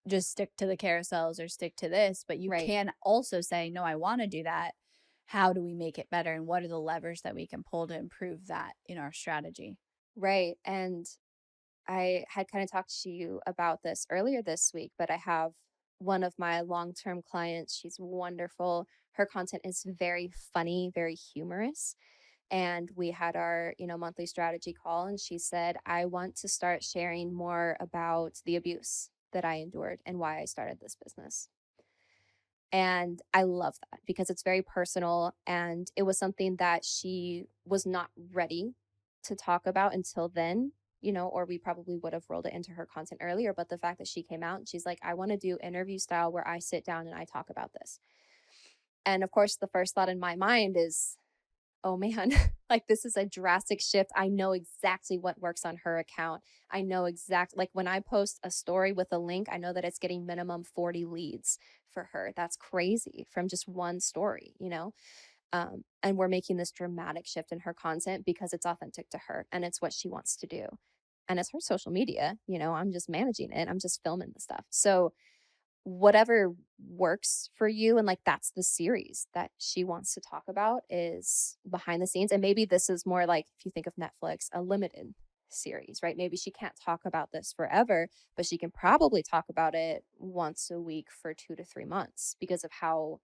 just stick to the carousels or stick to this. But you Right. can also say, no, I want to do that. How do we make it better? And what are the levers that we can pull to improve that in our strategy? Right. And I had kind of talked to you about this earlier this week, but I have one of my long term clients. She's wonderful. Her content is very funny, very humorous. And we had our, monthly strategy call, and she said, I want to start sharing more about the abuse that I endured and why I started this business. And I love that because it's very personal. And it was something that she was not ready to talk about until then, or we probably would have rolled it into her content earlier. But the fact that she came out and she's like, I want to do interview style where I sit down and I talk about this. And of course, the first thought in my mind is, oh man, like this is a drastic shift. I know exactly what works on her account. I know like when I post a story with a link, I know that it's getting minimum 40 leads for her. That's crazy from just one story. And we're making this dramatic shift in her content because it's authentic to her and it's what she wants to do. And it's her social media, I'm just managing it. I'm just filming the stuff. So whatever works for you, and like that's the series that she wants to talk about, is behind the scenes. And maybe this is more like, if you think of Netflix, a limited series, right? Maybe she can't talk about this forever, but she can probably talk about it once a week for 2 to 3 months because of how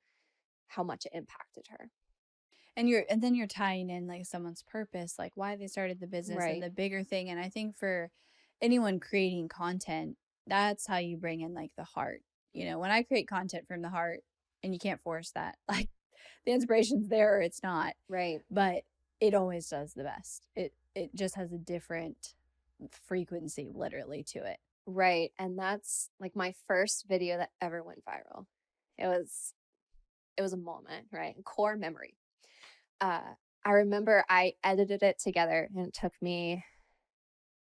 much it impacted her. And then you're tying in like someone's purpose, like why they started the business and Right. the bigger thing. And I think for anyone creating content, that's how you bring in like the heart. When I create content from the heart, and you can't force that, like the inspiration's there or it's not, Right. but it always does the best. It just has a different frequency literally to it. Right. And that's like my first video that ever went viral. It was a moment, right? Core memory. uh, I remember I edited it together and it took me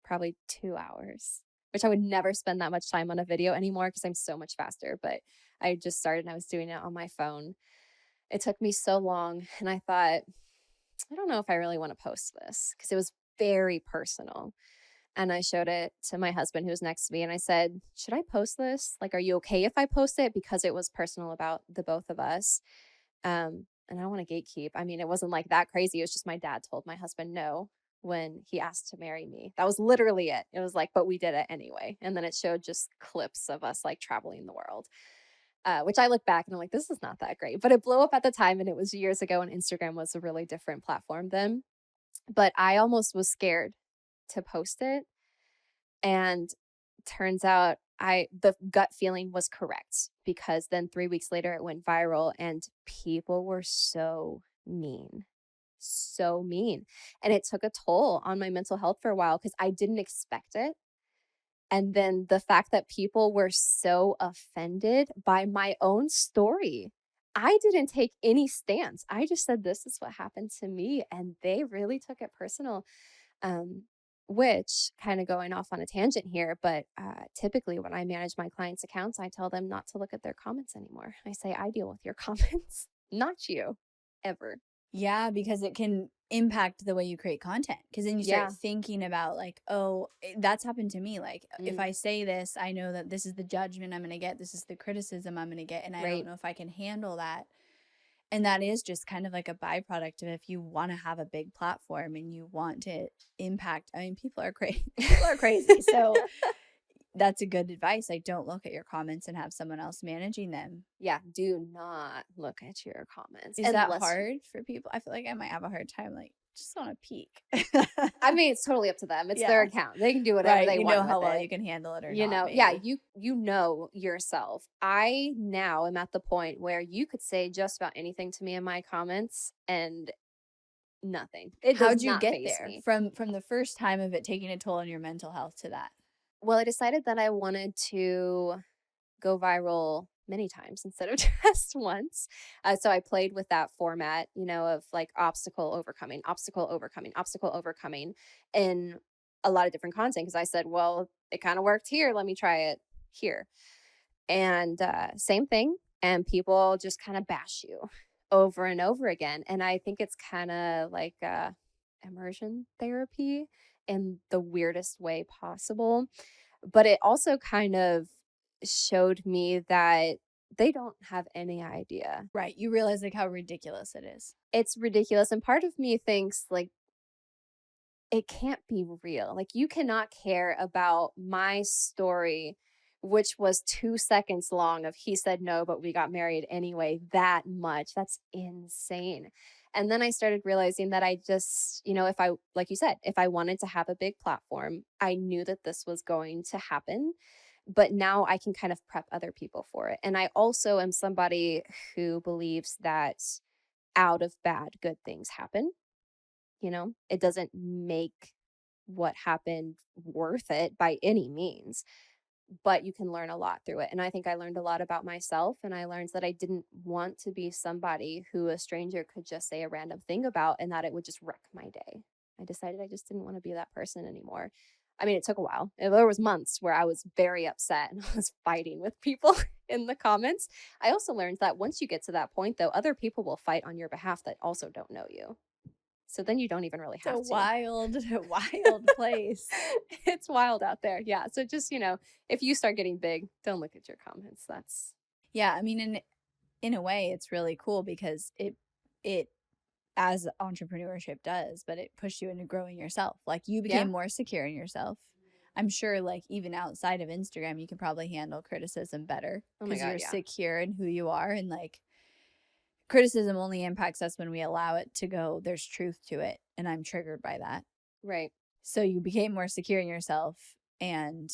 probably 2 hours, which I would never spend that much time on a video anymore because I'm so much faster. But I just started and I was doing it on my phone. It took me so long. And I thought, I don't know if I really want to post this because it was very personal. And I showed it to my husband who was next to me and I said, should I post this? Like, are you okay if I post it? Because it was personal about the both of us. And I don't want to gatekeep. I mean, it wasn't like that crazy. It was just my dad told my husband no when he asked to marry me. That was literally it. It was like, but we did it anyway. And then it showed just clips of us like traveling the world, which I look back and I'm like, this is not that great. But it blew up at the time and it was years ago and Instagram was a really different platform then. But I almost was scared to post it. And turns out the gut feeling was correct because then 3 weeks later it went viral and people were so mean. So mean. And it took a toll on my mental health for a while because I didn't expect it. And then the fact that people were so offended by my own story. I didn't take any stance. I just said, this is what happened to me. And they really took it personal. Um, which kind of going off on a tangent here, but typically when I manage my clients' accounts, I tell them not to look at their comments anymore. I say, I deal with your comments, not you, ever. Yeah, because it can impact the way you create content. Because then you Yeah. start thinking about, like, oh, that's happened to me. Like, if Mm, I say this, I know that this is the judgment I'm going to get. This is the criticism I'm going to get. And I don't right. know if I can handle that. And that is just kind of like a byproduct of, if you want to have a big platform and you want to impact. I mean, people are crazy. People are crazy. So that's a good advice. Like, don't look at your comments and have someone else managing them. Yeah, do not look at your comments Is that unless hard for people? I feel like I might have a hard time, like, just wanna peek. I mean, it's totally up to them. It's their Yeah. account. They can do whatever Right, they you want know with how well it. you can handle it or You not, know, yeah, maybe. you know yourself. I now am at the point where you could say just about anything to me in my comments and nothing. It does How'd you not get faze there me. from the first time of it taking a toll on your mental health to that? Well, I decided that I wanted to go viral many times instead of just once. So I played with that format, of like obstacle overcoming, obstacle overcoming in a lot of different content. Cause I said, well, it kind of worked here. Let me try it here. And same thing. And people just kind of bash you over and over again. And I think it's kind of like immersion therapy in the weirdest way possible. But it also kind of showed me that they don't have any idea. Right, you realize, like, how ridiculous it is. It's ridiculous. And part of me thinks, like, it can't be real. Like, you cannot care about my story, which was 2 seconds long of he said no, but we got married anyway, that much. That's insane. And then I started realizing that I just, if I, like you said, if I wanted to have a big platform, I knew that this was going to happen. But now I can kind of prep other people for it. And I also am somebody who believes that out of bad, good things happen. It doesn't make what happened worth it by any means, but you can learn a lot through it. And I think I learned a lot about myself, and I learned that I didn't want to be somebody who a stranger could just say a random thing about and that it would just wreck my day. I decided I just didn't want to be that person anymore. I mean, it took a while. There was months where I was very upset and I was fighting with people in the comments. I also learned that once you get to that point, though, other people will fight on your behalf that also don't know you. So then you don't even really It's a have to. wild, wild place. It's wild out there. Yeah. So just, if you start getting big, don't look at your comments. That's Yeah, I mean, in a way, it's really cool because it as entrepreneurship does, but it pushed you into growing yourself. Like, you yeah. became more secure in yourself. I'm sure, like, even outside of Instagram, you can probably handle criticism better Oh my because God. you're Yeah. secure in who you are. And, like, criticism only impacts us when we allow it to go, there's truth to it. And I'm triggered by that. Right. So you became more secure in yourself and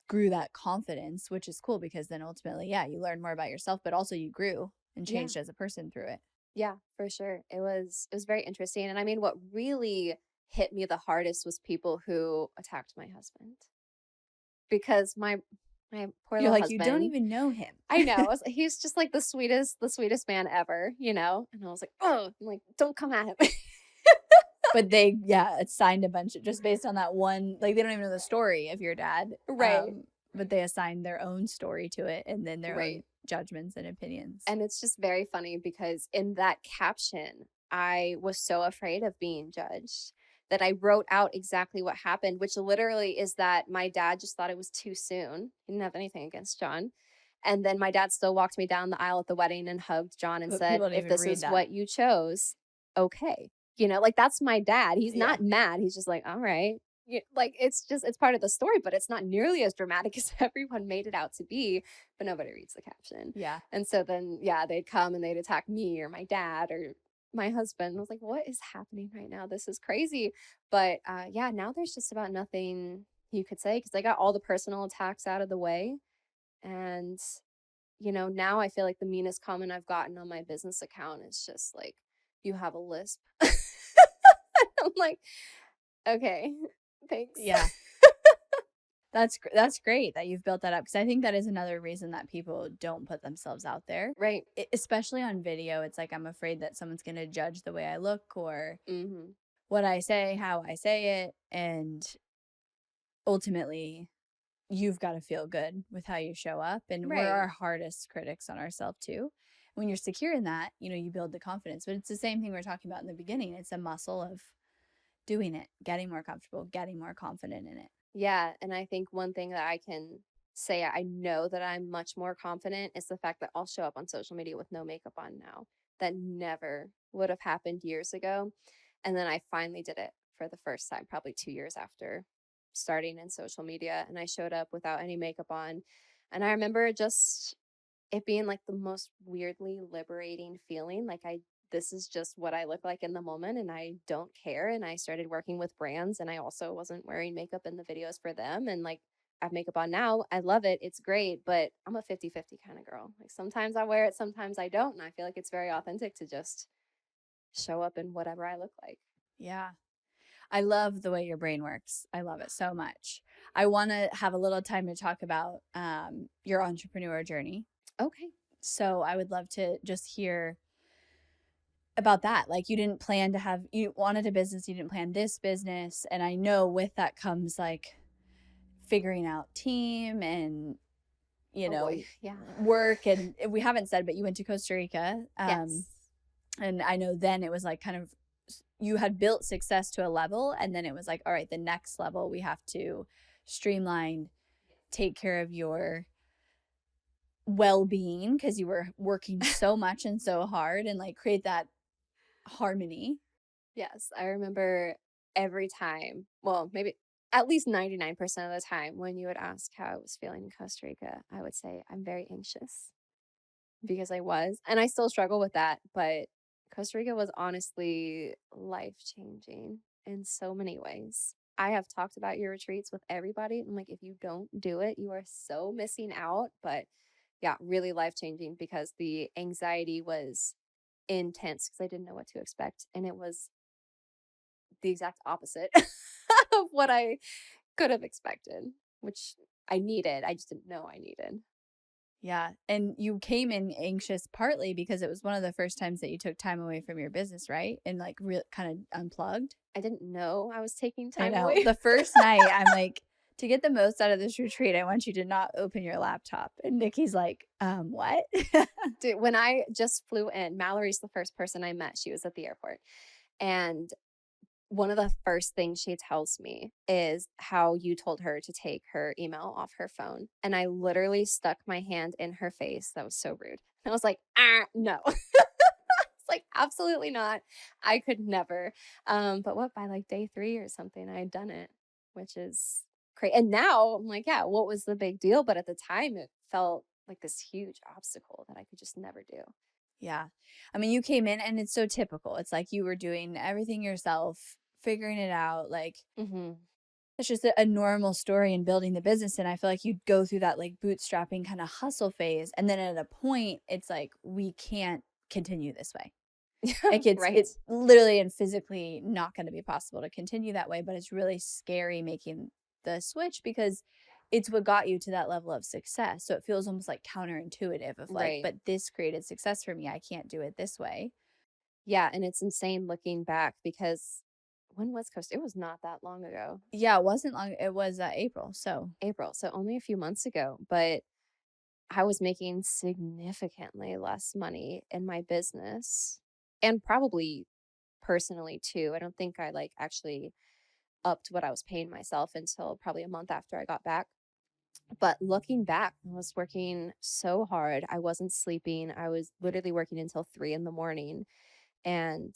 grew that confidence, which is cool because then ultimately, yeah, you learned more about yourself, but also you grew and Yeah. changed as a person through it. Yeah, for sure. It was very interesting. And I mean, what really hit me the hardest was people who attacked my husband. Because my poor You're little like, you don't husband, even know him. I know. He's just like the sweetest man ever. And I was like, oh, I'm like, don't come at him. But they, yeah, assigned a bunch of, just based on that one, like, they don't even know the story of your dad. Right. But they assigned their own story to it and then their own Right. judgments and opinions. And it's just very funny because in that caption, I was so afraid of being judged that I wrote out exactly what happened, which literally is that my dad just thought it was too soon. He didn't have anything against John. And then my dad still walked me down the aisle at the wedding and hugged John and But said, people don't if even this read is that. what you chose, okay. Like that's my dad. He's Yeah. not mad. He's just like, all right. Like it's part of the story, but it's not nearly as dramatic as everyone made it out to be. But nobody reads the caption. Yeah. And so then, yeah, they'd come and they'd attack me or my dad or my husband. I was like, what is happening right now? This is crazy. But yeah, now there's just about nothing you could say because I got all the personal attacks out of the way. And, now I feel like the meanest comment I've gotten on my business account is just like, you have a lisp. I'm like, okay, thanks. Yeah. That's great that you've built that up because I think that is another reason that people don't put themselves out there. Right. Especially on video. It's like, I'm afraid that someone's going to judge the way I look or Mm-hmm. what I say, how I say it. And ultimately, you've got to feel good with how you show up. And we're Right. our hardest critics on ourselves too. When you're secure in that, you build the confidence. But it's the same thing we were talking about in the beginning. It's a muscle of doing it, getting more comfortable, getting more confident in it. Yeah. And I think one thing that I can say I know that I'm much more confident is the fact that I'll show up on social media with no makeup on now. That never would have happened years ago. And then I finally did it for the first time, probably 2 years after starting in social media, and I showed up without any makeup on. And I remember just it being like the most weirdly liberating feeling. Like, this is just what I look like in the moment and I don't care. And I started working with brands, and I also wasn't wearing makeup in the videos for them. And like, I have makeup on now. I love it. It's great, but I'm a 50-50 kind of girl. Like, sometimes I wear it, sometimes I don't. And I feel like it's very authentic to just show up in whatever I look like. Yeah. I love the way your brain works. I love it so much. I want to have a little time to talk about your entrepreneur journey. Okay. So I would love to just hear about that. Like, you didn't plan to have, you wanted a business, you didn't plan this business. And I know with that comes like figuring out team and, you Oh know, boy. Yeah. work. And we haven't said, but you went to Costa Rica. Yes. And I know then it was like kind of, you had built success to a level, and then it was like, all right, the next level, we have to streamline, take care of your well-being because you were working so much and so hard, and like create that harmony. Yes. I remember every time, well, maybe at least 99% of the time when you would ask how I was feeling in Costa Rica, I would say I'm very anxious, because I was, and I still struggle with that. But Costa Rica was honestly life changing in so many ways. I have talked about your retreats with everybody. I'm like, if you don't do it, you are so missing out. But yeah, really life changing, because the anxiety was intense because I didn't know what to expect. And it was the exact opposite of what I could have expected, which I needed. I just didn't know I needed. Yeah. And you came in anxious partly because it was one of the first times that you took time away from your business, right? And like real kind of unplugged. I didn't know I was taking I time know. away. The first night, I'm like, to get the most out of this retreat, I want you to not open your laptop. And Nikki's like, what? Dude, when I just flew in, Mallory's the first person I met. She was at the airport. And one of the first things she tells me is how you told her to take her email off her phone. And I literally stuck my hand in her face. That was so rude. And I was like, no. It's like, absolutely not. I could never. But what, by like day 3 or something, I had done it, which is great. And now I'm like, yeah, what was the big deal? But at the time, it felt like this huge obstacle that I could just never do. Yeah. I mean, you came in and it's so typical. It's like you were doing everything yourself, figuring it out. Like, Mm-hmm. it's just a normal story in building the business. And I feel like you'd go through that like bootstrapping kind of hustle phase. And then at a point, it's like, we can't continue this way. Like, Right. it's literally and physically not going to be possible to continue that way. But it's really scary making the switch because it's what got you to that level of success. So it feels almost like counterintuitive of like, Right. but this created success for me. I can't do it this way. Yeah, and it's insane looking back, because when was Costa? It was not that long ago. Yeah, it wasn't long. It was April. So April, so only a few months ago, but I was making significantly less money in my business, and probably personally too. I don't think I like actually upped what I was paying myself until probably a month after I got back. But looking back, I was working so hard. I wasn't sleeping. I was literally working until 3 in the morning. And,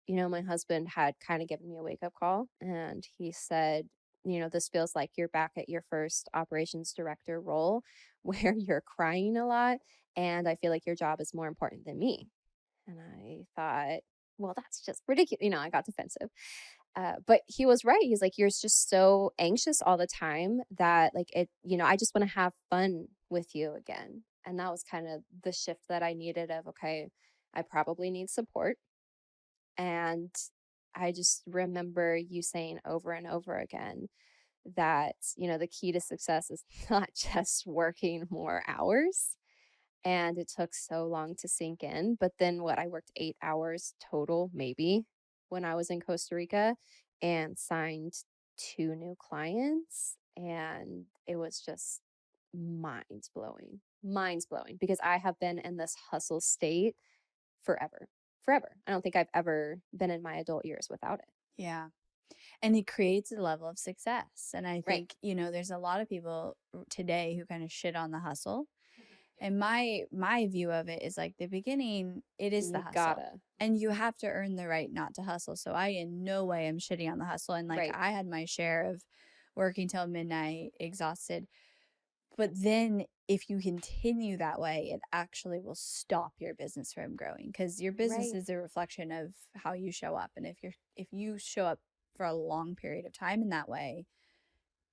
my husband had kind of given me a wake up call, and he said, this feels like you're back at your first operations director role where you're crying a lot. And I feel like your job is more important than me. And I thought, well, that's just ridiculous. I got defensive. But he was right. He's like, you're just so anxious all the time that, like, I just want to have fun with you again. And that was kind of the shift that I needed of, okay, I probably need support. And I just remember you saying over and over again that, the key to success is not just working more hours. And it took so long to sink in. But then I worked 8 hours total, maybe, when I was in Costa Rica, and signed 2 new clients. And it was just mind blowing, because I have been in this hustle state forever, forever. I don't think I've ever been in my adult years without it. yeah. And it creates a level of success. And I Right. think, there's a lot of people today who kind of shit on the hustle. And my view of it is like the beginning, it is the You hustle. gotta. And you have to earn the right not to hustle. So I in no way am shitting on the hustle. And like Right. I had my share of working till midnight, exhausted. But then if you continue that way, it actually will stop your business from growing, because your business Right. is a reflection of how you show up. And if you show up for a long period of time in that way,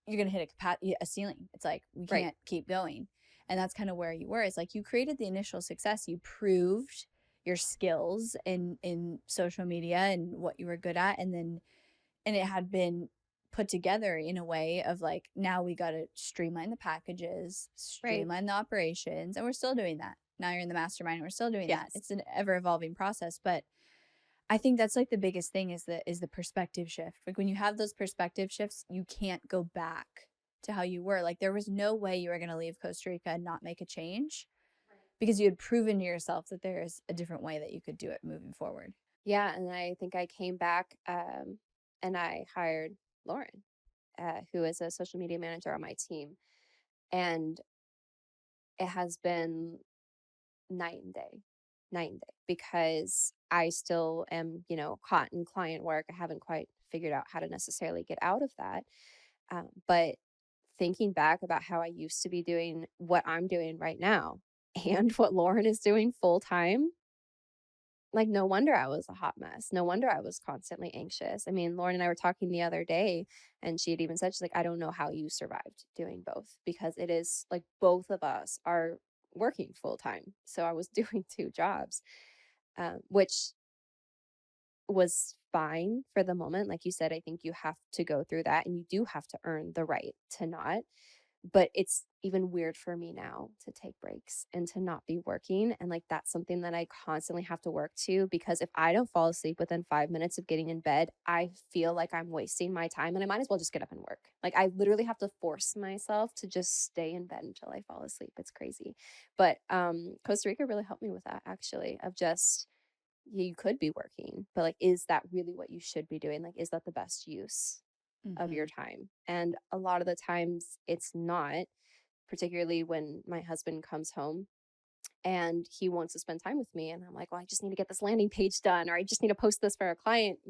you're going to hit a ceiling. It's like, we Right. can't keep going. And that's kind of where you were. It's like you created the initial success. You proved your skills in social media and what you were good at. And it had been put together in a way of like, now we got to streamline the packages, Right. streamline the operations. And we're still doing that. Now you're in the mastermind. We're still doing that. Yes. It's an ever evolving process. But I think that's like the biggest thing is the perspective shift. Like when you have those perspective shifts, you can't go back to how you were. Like there was no way you were going to leave Costa Rica and not make a change, because you had proven to yourself that there is a different way that you could do it moving forward. Yeah, and I think I came back, and I hired Lauren, who is a social media manager on my team, and it has been night and day, night and day, because I still am, caught in client work. I haven't quite figured out how to necessarily get out of that. But thinking back about how I used to be doing what I'm doing right now and what Lauren is doing full time, like, no wonder I was a hot mess. No wonder I was constantly anxious. I mean, Lauren and I were talking the other day, and she had even said, she's like, I don't know how you survived doing both, because it is like both of us are working full time. So I was doing two jobs, which was fine for the moment. Like you said, I think you have to go through that and you do have to earn the right to not. But it's even weird for me now to take breaks and to not be working. And like that's something that I constantly have to work to, because if I don't fall asleep within 5 minutes of getting in bed, I feel like I'm wasting my time and I might as well just get up and work. Like I literally have to force myself to just stay in bed until I fall asleep. It's crazy. But Costa Rica really helped me with that, actually, of just, you could be working, but like, is that really what you should be doing? Like, is that the best use of your Mm-hmm. time? And a lot of the times it's not, particularly when my husband comes home and he wants to spend time with me. And I'm like, well, I just need to get this landing page done, or I just need to post this for a client.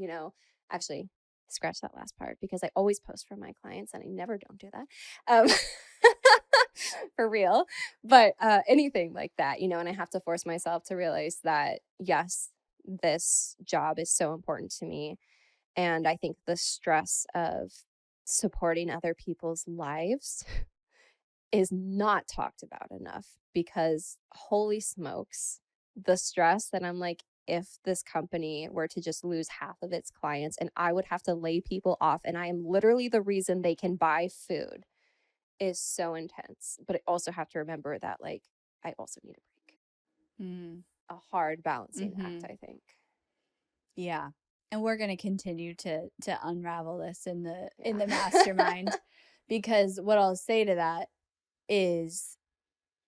Actually, scratch that last part, because I always post for my clients and I never don't do that. For real. But anything like that, and I have to force myself to realize that, yes, this job is so important to me. And I think the stress of supporting other people's lives is not talked about enough, because holy smokes, the stress that I'm like, if this company were to just lose half of its clients and I would have to lay people off, and I am literally the reason they can buy food, is so intense. But I also have to remember that, like, I also need a break. Mm. A hard balancing act, Mm-hmm. I think. Yeah. And we're going to continue to unravel this in the Yeah. mastermind, because what I'll say to that is,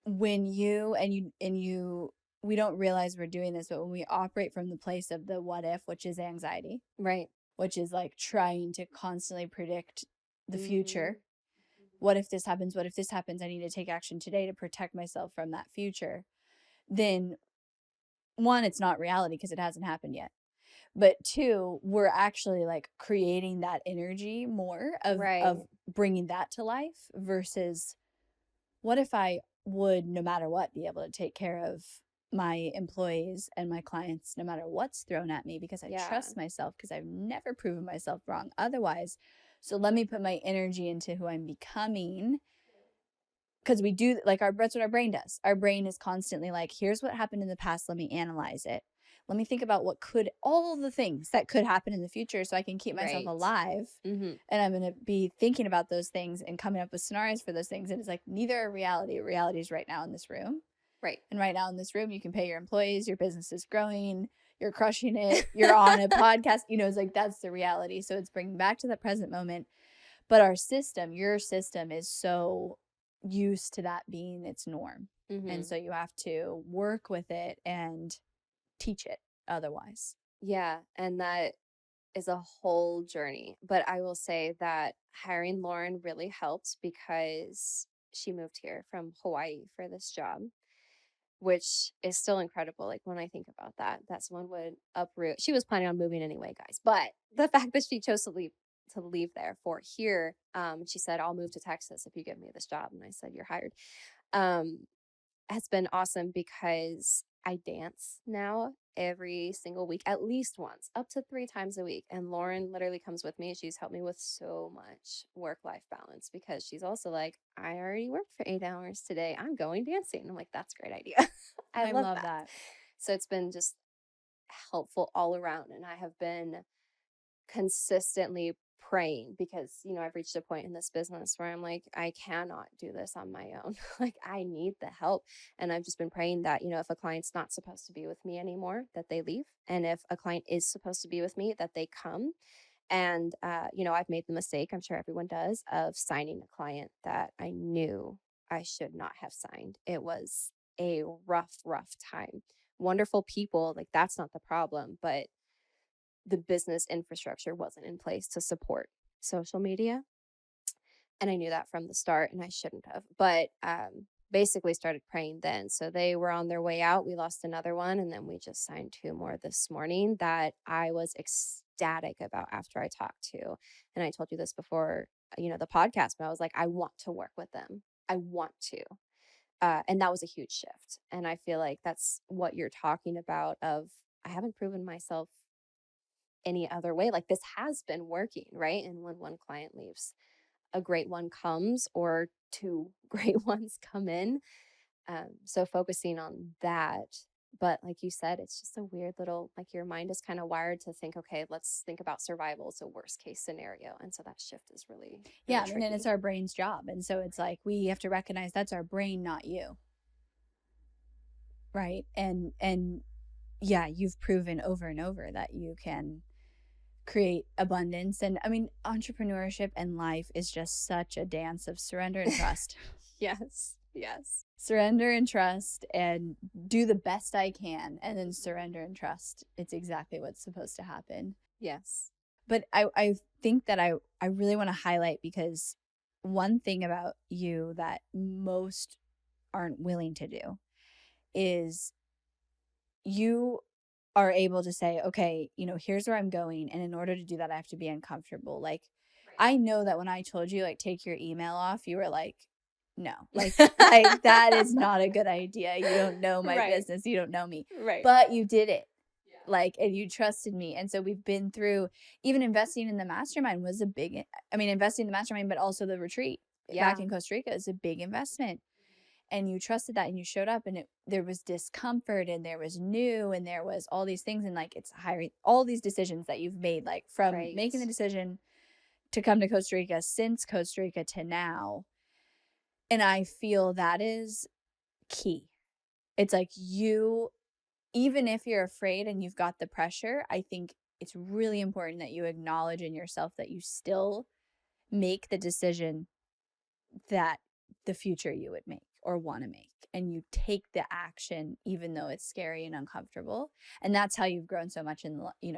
when you we don't realize we're doing this, but when we operate from the place of the what if, which is anxiety, Right. which is like trying to constantly predict the Mhm. future. What if this happens? What if this happens? I need to take action today to protect myself from that future. Then one, it's not reality because it hasn't happened yet. But two, we're actually like creating that energy more of Right. bringing that to life, versus what if I would, no matter what, be able to take care of my employees and my clients no matter what's thrown at me, because I Yeah. trust myself, because I've never proven myself wrong otherwise. So let me put my energy into who I'm becoming, because we do, like, that's what our brain does. Our brain is constantly like, here's what happened in the past, let me analyze it, let me think about what could, all the things that could happen in the future, so I can keep myself Right. alive. Mhm. And I'm going to be thinking about those things and coming up with scenarios for those things. And it's like, neither are reality. Reality is right now in this room. Right. And right now in this room, you can pay your employees, your business is growing, you're crushing it, you're on a podcast. It's like, that's the reality. So it's bringing back to the present moment. But our system, your system, is so used to that being its norm. And Mhm. so you have to work with it and teach it otherwise. Yeah, and that is a whole journey. But I will say that hiring Lauren really helped, because she moved here from Hawaii for this job, which is still incredible. Like, when I think about that, that someone would uproot. She was planning on moving anyway, guys. But the fact that she chose to leave to leave there for here. She said, I'll move to Texas if you give me this job. And I said, you're hired. Um, has been awesome because I dance now every single week, at least once, up to 3 times a week. And Lauren literally comes with me. She's helped me with so much work-life balance because she's also like, I already worked for 8 hours today. I'm going dancing. I'm like, that's a great idea. I love love that. that. So it's been just helpful all around. And I have been consistently praying because, I've reached a point in this business where I'm like, I cannot do this on my own. Like, I need the help. And I've just been praying that, if a client's not supposed to be with me anymore, that they leave. And if a client is supposed to be with me, that they come. And, I've made the mistake, I'm sure everyone does, of signing a client that I knew I should not have signed. It was a rough, rough time. Wonderful people, like, that's not the problem, but the business infrastructure wasn't in place to support social media. And I knew that from the start, and I shouldn't have. But basically started praying then. So they were on their way out. We lost another one, and then we just signed 2 more this morning that I was ecstatic about after I talked to. And I told you this before, the podcast, but I was like, I want to work with them. I want to. And that was a huge shift. And I feel like that's what you're talking about of I haven't proven myself any other way. Like, this has been working, right? And when one client leaves, a great one comes, or two great ones come in. So focusing on that. But like you said, it's just a weird little, like, your mind is kind of wired to think, okay, let's think about survival. It's a worst case scenario. And so that shift is really, Yeah, really I mean, and it's tricky. our brain's job. And so it's like we have to recognize that's our brain, not you. Right? And yeah, you've proven over and over that you can create abundance. And I mean, entrepreneurship and life is just such a dance of surrender and trust. Yes. Yes. Surrender and trust and do the best I can, and then surrender and trust. It's exactly what's supposed to happen. Yes. But I think that I really want to highlight, because one thing about you that most aren't willing to do is you are able to say, okay, here's where I'm going. And in order to do that, I have to be uncomfortable. Like, I know that when I told you, like, take your email off, you were like, no, like that is not a good idea. You don't know my Right. business. You don't know me. Right. But you did it. Like, and you trusted me. And so we've been through, even investing in the mastermind was investing in the mastermind, but also the retreat back in Costa Rica is a big investment. And you trusted that, and you showed up, and there was discomfort, and there was new, and there was all these things. And like, it's hiring all these decisions that you've made, like from making the decision to come to Costa Rica, since Costa Rica to now. And I feel that is key. It's like, even if you're afraid and you've got the pressure, I think it's really important that you acknowledge in yourself that you still make the decision that the future you would make or want to make, and you take the action even though it's scary and uncomfortable. And that's how you've grown so much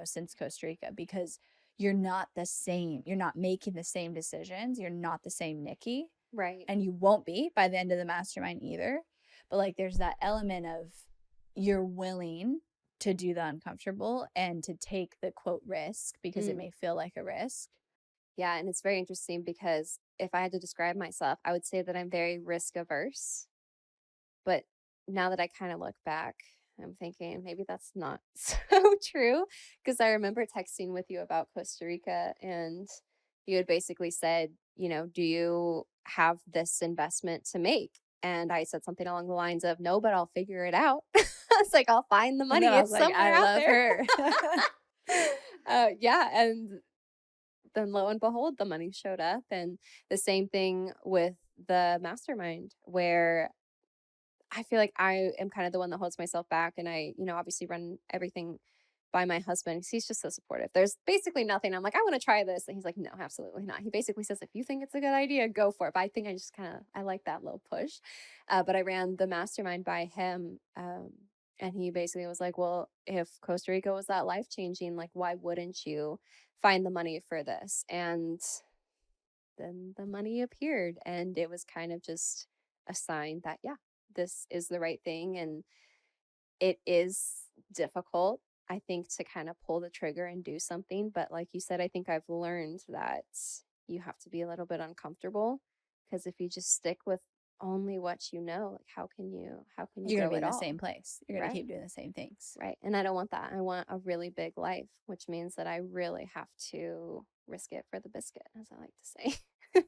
since Costa Rica, because you're not the same. You're not making the same decisions. You're not the same Nikki. Right. And you won't be by the end of the mastermind either. But like, there's that element of you're willing to do the uncomfortable and to take the quote risk, because it may feel like a risk. Yeah. And it's very interesting because if I had to describe myself, I would say that I'm very risk averse. But now that I kind of look back, I'm thinking maybe that's not so true, because I remember texting with you about Costa Rica, and you had basically said, do you have this investment to make? And I said something along the lines of, no, but I'll figure it out. It's like, I'll find the money. It's like, somewhere I out love there. her. Yeah. And then lo and behold, the money showed up. And the same thing with the mastermind, where I feel like I am kind of the one that holds myself back. And I, obviously run everything by my husband. He's just so supportive. There's basically nothing. I'm like, I want to try this. And he's like, no, absolutely not. He basically says, if you think it's a good idea, go for it. But I think I like that little push. But I ran the mastermind by him. And he basically was like, well, if Costa Rica was that life-changing, like, why wouldn't you find the money for this? And then the money appeared, and it was kind of just a sign that, yeah, this is the right thing. And it is difficult. I think, to kind of pull the trigger and do something. But like you said, I think I've learned that you have to be a little bit uncomfortable, because if you just stick with only what you know, like how can you You're going to grow be it in the all? same place. You're going to Right. keep doing the same things. Right. And I don't want that. I want a really big life, which means that I really have to risk it for the biscuit, as I like to say.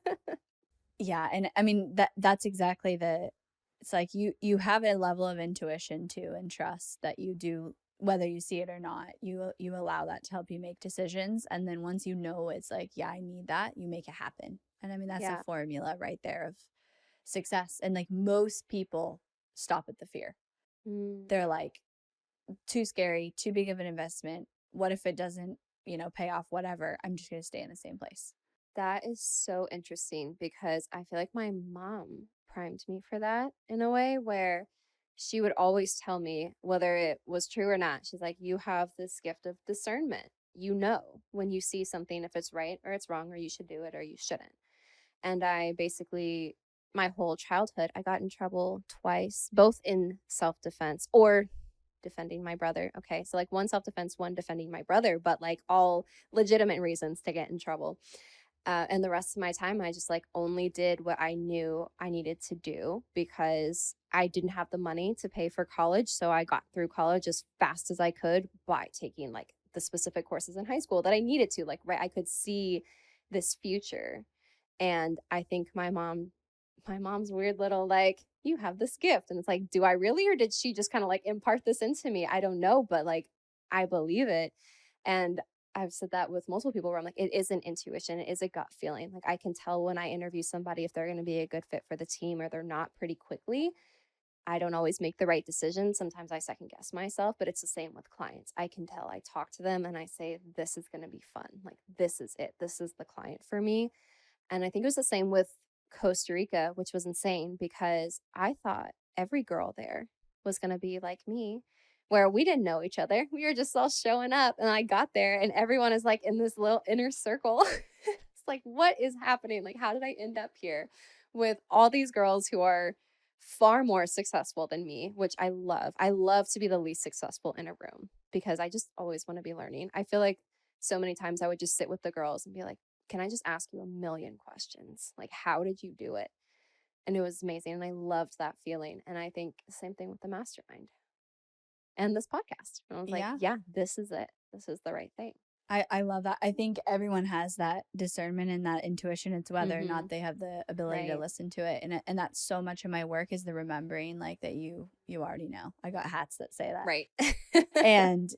Yeah, and I mean that's exactly it's like you have a level of intuition too and trust that you do, whether you see it or not. You allow that to help you make decisions, and then once you know it's like, yeah, I need that, you make it happen. And I mean that's a Yeah. formula right there of success. And like most people stop at the fear. Mm. They're like, too scary, too big of an investment. What if it doesn't, pay off, whatever. I'm just going to stay in the same place. That is so interesting, because I feel like my mom primed me for that in a way where she would always tell me, whether it was true or not, she's like, you have this gift of discernment. You know when you see something, if it's right or it's wrong, or you should do it or you shouldn't. And I basically, my whole childhood, I got in trouble twice, both in self defense or defending my brother. Okay. So, like, one self defense, one defending my brother, but like all legitimate reasons to get in trouble. And the rest of my time, I just like only did what I knew I needed to do, because I didn't have the money to pay for college. So I got through college as fast as I could by taking like the specific courses in high school that I needed to. Like, right, I could see this future. And I think my mom's weird little like, you have this gift. And it's like, do I really? Or did she just kind of like impart this into me? I don't know, but like, I believe it. And I've said that with multiple people where I'm like, it is an intuition, it is a gut feeling. Like, I can tell when I interview somebody if they're going to be a good fit for the team or they're not pretty quickly. I don't always make the right decision. Sometimes I second guess myself, but it's the same with clients. I can tell. I talk to them and I say, this is going to be fun. Like, this is it. This is the client for me. And I think it was the same with Costa Rica, which was insane, because I thought every girl there was going to be like me, where we didn't know each other. We were just all showing up. And I got there and everyone is like in this little inner circle. It's like, what is happening? Like, how did I end up here with all these girls who are far more successful than me, which I love. I love to be the least successful in a room, because I just always want to be learning. I feel like so many times I would just sit with the girls and be like, can I just ask you a million questions? Like, how did you do it? And it was amazing. And I loved that feeling. And I think the same thing with the mastermind and this podcast. And I was like, Yeah. yeah, this is it. This is the right thing. I love that. I think everyone has that discernment and that intuition. It's whether or Mm-hmm. not they have the ability to Right. listen to it. And that's so much of my work, is the remembering, like, that you already know. I got hats that say that. Right. And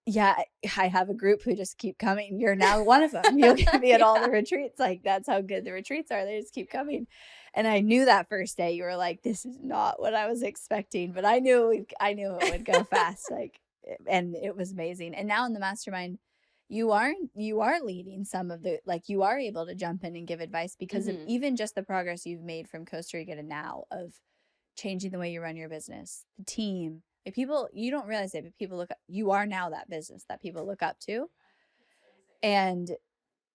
yeah, I have a group who just keep coming. You're now one of them. You'll get me at all the retreats. Like, that's how good the retreats are. They just keep coming. And I knew that first day you were like, this is not what I was expecting, but I knew it would go fast. Like, and it was amazing. And now in the mastermind, you are leading some of the, like, you are able to jump in and give advice because of Mm-hmm. even just the progress you've made from Costa Rica to now, of changing the way you run your business, the team. Like, people, you don't realize it, but people look up, you are now that business that people look up to. And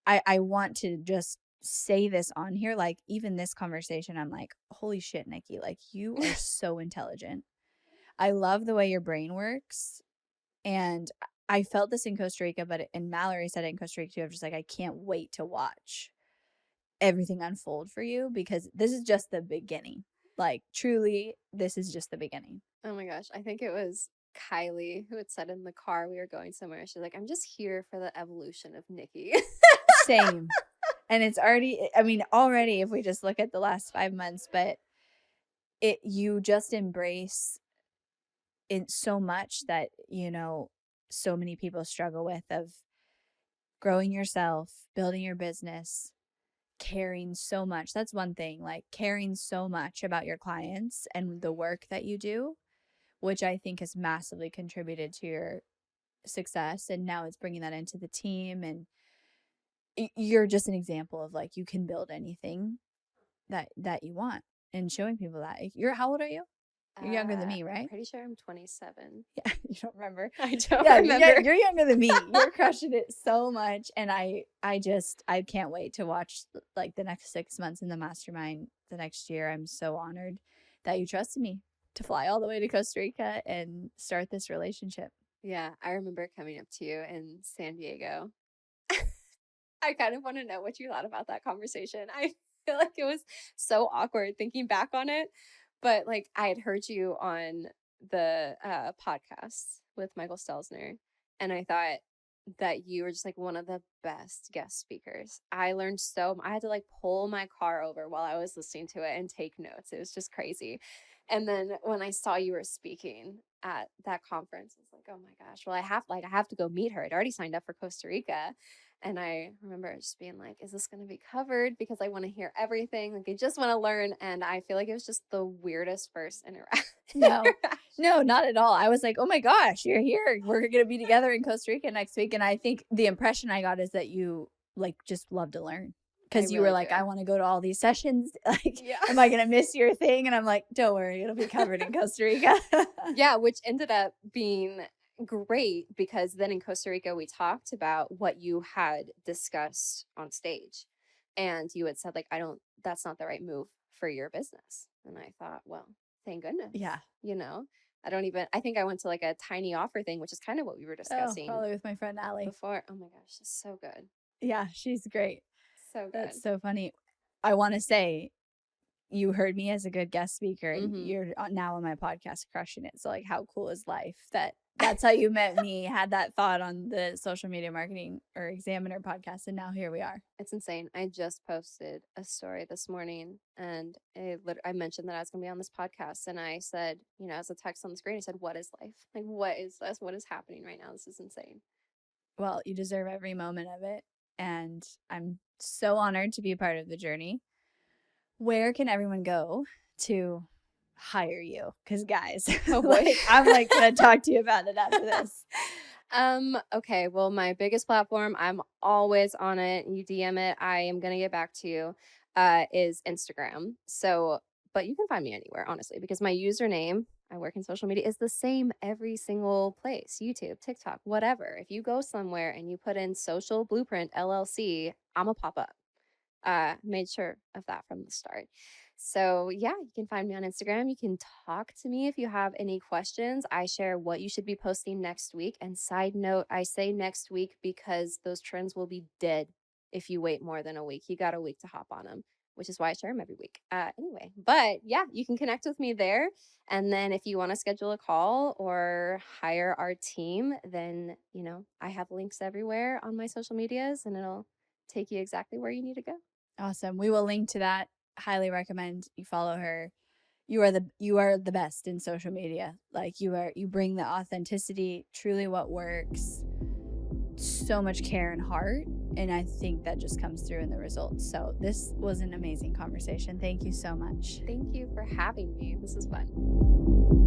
I want to just say this on here, like, even this conversation, I'm like, holy shit, Nikki, like, you are so intelligent. I love the way your brain works. And I felt this in Costa Rica, and Mallory said it in Costa Rica too. I'm just like, I can't wait to watch everything unfold for you, because this is just the beginning. Like, truly, this is just the beginning. Oh my gosh. I think it was Kylie who had said in the car we were going somewhere. She's like, I'm just here for the evolution of Nikki. Same. And it's already, I mean, already, if we just look at the last 5 months, but you just embrace it so much that, so many people struggle with, of growing yourself, building your business, caring so much. That's one thing, like, caring so much about your clients and the work that you do, which I think has massively contributed to your success. And now it's bringing that into the team. And you're just an example of, like, you can build anything that you want, and showing people that. How old are you? You're younger than me, I'm right? pretty sure I'm 27. Yeah, you don't remember. I don't Yeah, remember. you're younger than me. You're crushing it so much. And I can't wait to watch, like, the next 6 months in the mastermind, the next year. I'm so honored that you trusted me to fly all the way to Costa Rica and start this relationship. Yeah, I remember coming up to you in San Diego. I kind of want to know what you thought about that conversation. I feel like it was so awkward thinking back on it, but like I had heard you on the podcast with Michael Stelzner, and I thought that you were just like one of the best guest speakers. I learned I had to like pull my car over while I was listening to it and take notes. It was just crazy. And then when I saw you were speaking at that conference, I was like, oh my gosh, well, I have to go meet her. I'd already signed up for Costa Rica. And I remember just being like, is this going to be covered? Because I want to hear everything. Like, I just want to learn. And I feel like it was just the weirdest first No, interaction. no, not at all. I was like, oh my gosh, you're here. We're going to be together in Costa Rica next week. And I think the impression I got is that you like just love to learn. Because you were like, I want to go to all these sessions. Like, Yeah. am I going to miss your thing? And I'm like, don't worry, it'll be covered in Costa Rica. Yeah, which ended up being great because then in Costa Rica, we talked about what you had discussed on stage. And you had said, like, that's not the right move for your business. And I thought, well, thank goodness. Yeah. I think I went to like a tiny offer thing, which is kind of what we were discussing. Probably with my friend Allie. Before. Oh my gosh, she's so good. Yeah, she's great. So good. That's so funny. I want to say, you heard me as a good guest speaker, and you're now on my podcast crushing it. So like, how cool is life that's how you met me, had that thought on the Social Media Marketing or Examiner podcast, and now here we are. It's insane. I just posted a story this morning, and I mentioned that I was going to be on this podcast, and I said, as a text on the screen, I said, what is life? Like, what is this? What is happening right now? This is insane. Well, you deserve every moment of it, and I'm so honored to be a part of the journey. Where can everyone go to hire you? Because guys, I'm like gonna talk to you about it after this. Okay, well, my biggest platform, I'm always on it. You DM it, I am gonna get back to you, is Instagram. So, but you can find me anywhere, honestly, because my username, I work in social media, is the same every single place. YouTube, TikTok, whatever. If you go somewhere and you put in Social Blueprint LLC, I'm a pop up. Made sure of that from the start. So yeah, you can find me on Instagram. You can talk to me if you have any questions. I share what you should be posting next week. And side note, I say next week because those trends will be dead if you wait more than a week. You got a week to hop on them, which is why I share them every week. Anyway, but yeah, you can connect with me there. And then if you want to schedule a call or hire our team, then, I have links everywhere on my social medias and it'll take you exactly where you need to go. Awesome. We will link to that. Highly recommend you follow her. You are the best in social media. Like you bring the authenticity, truly what works, so much care and heart. And I think that just comes through in the results. So this was an amazing conversation. Thank you so much. Thank you for having me. This was fun.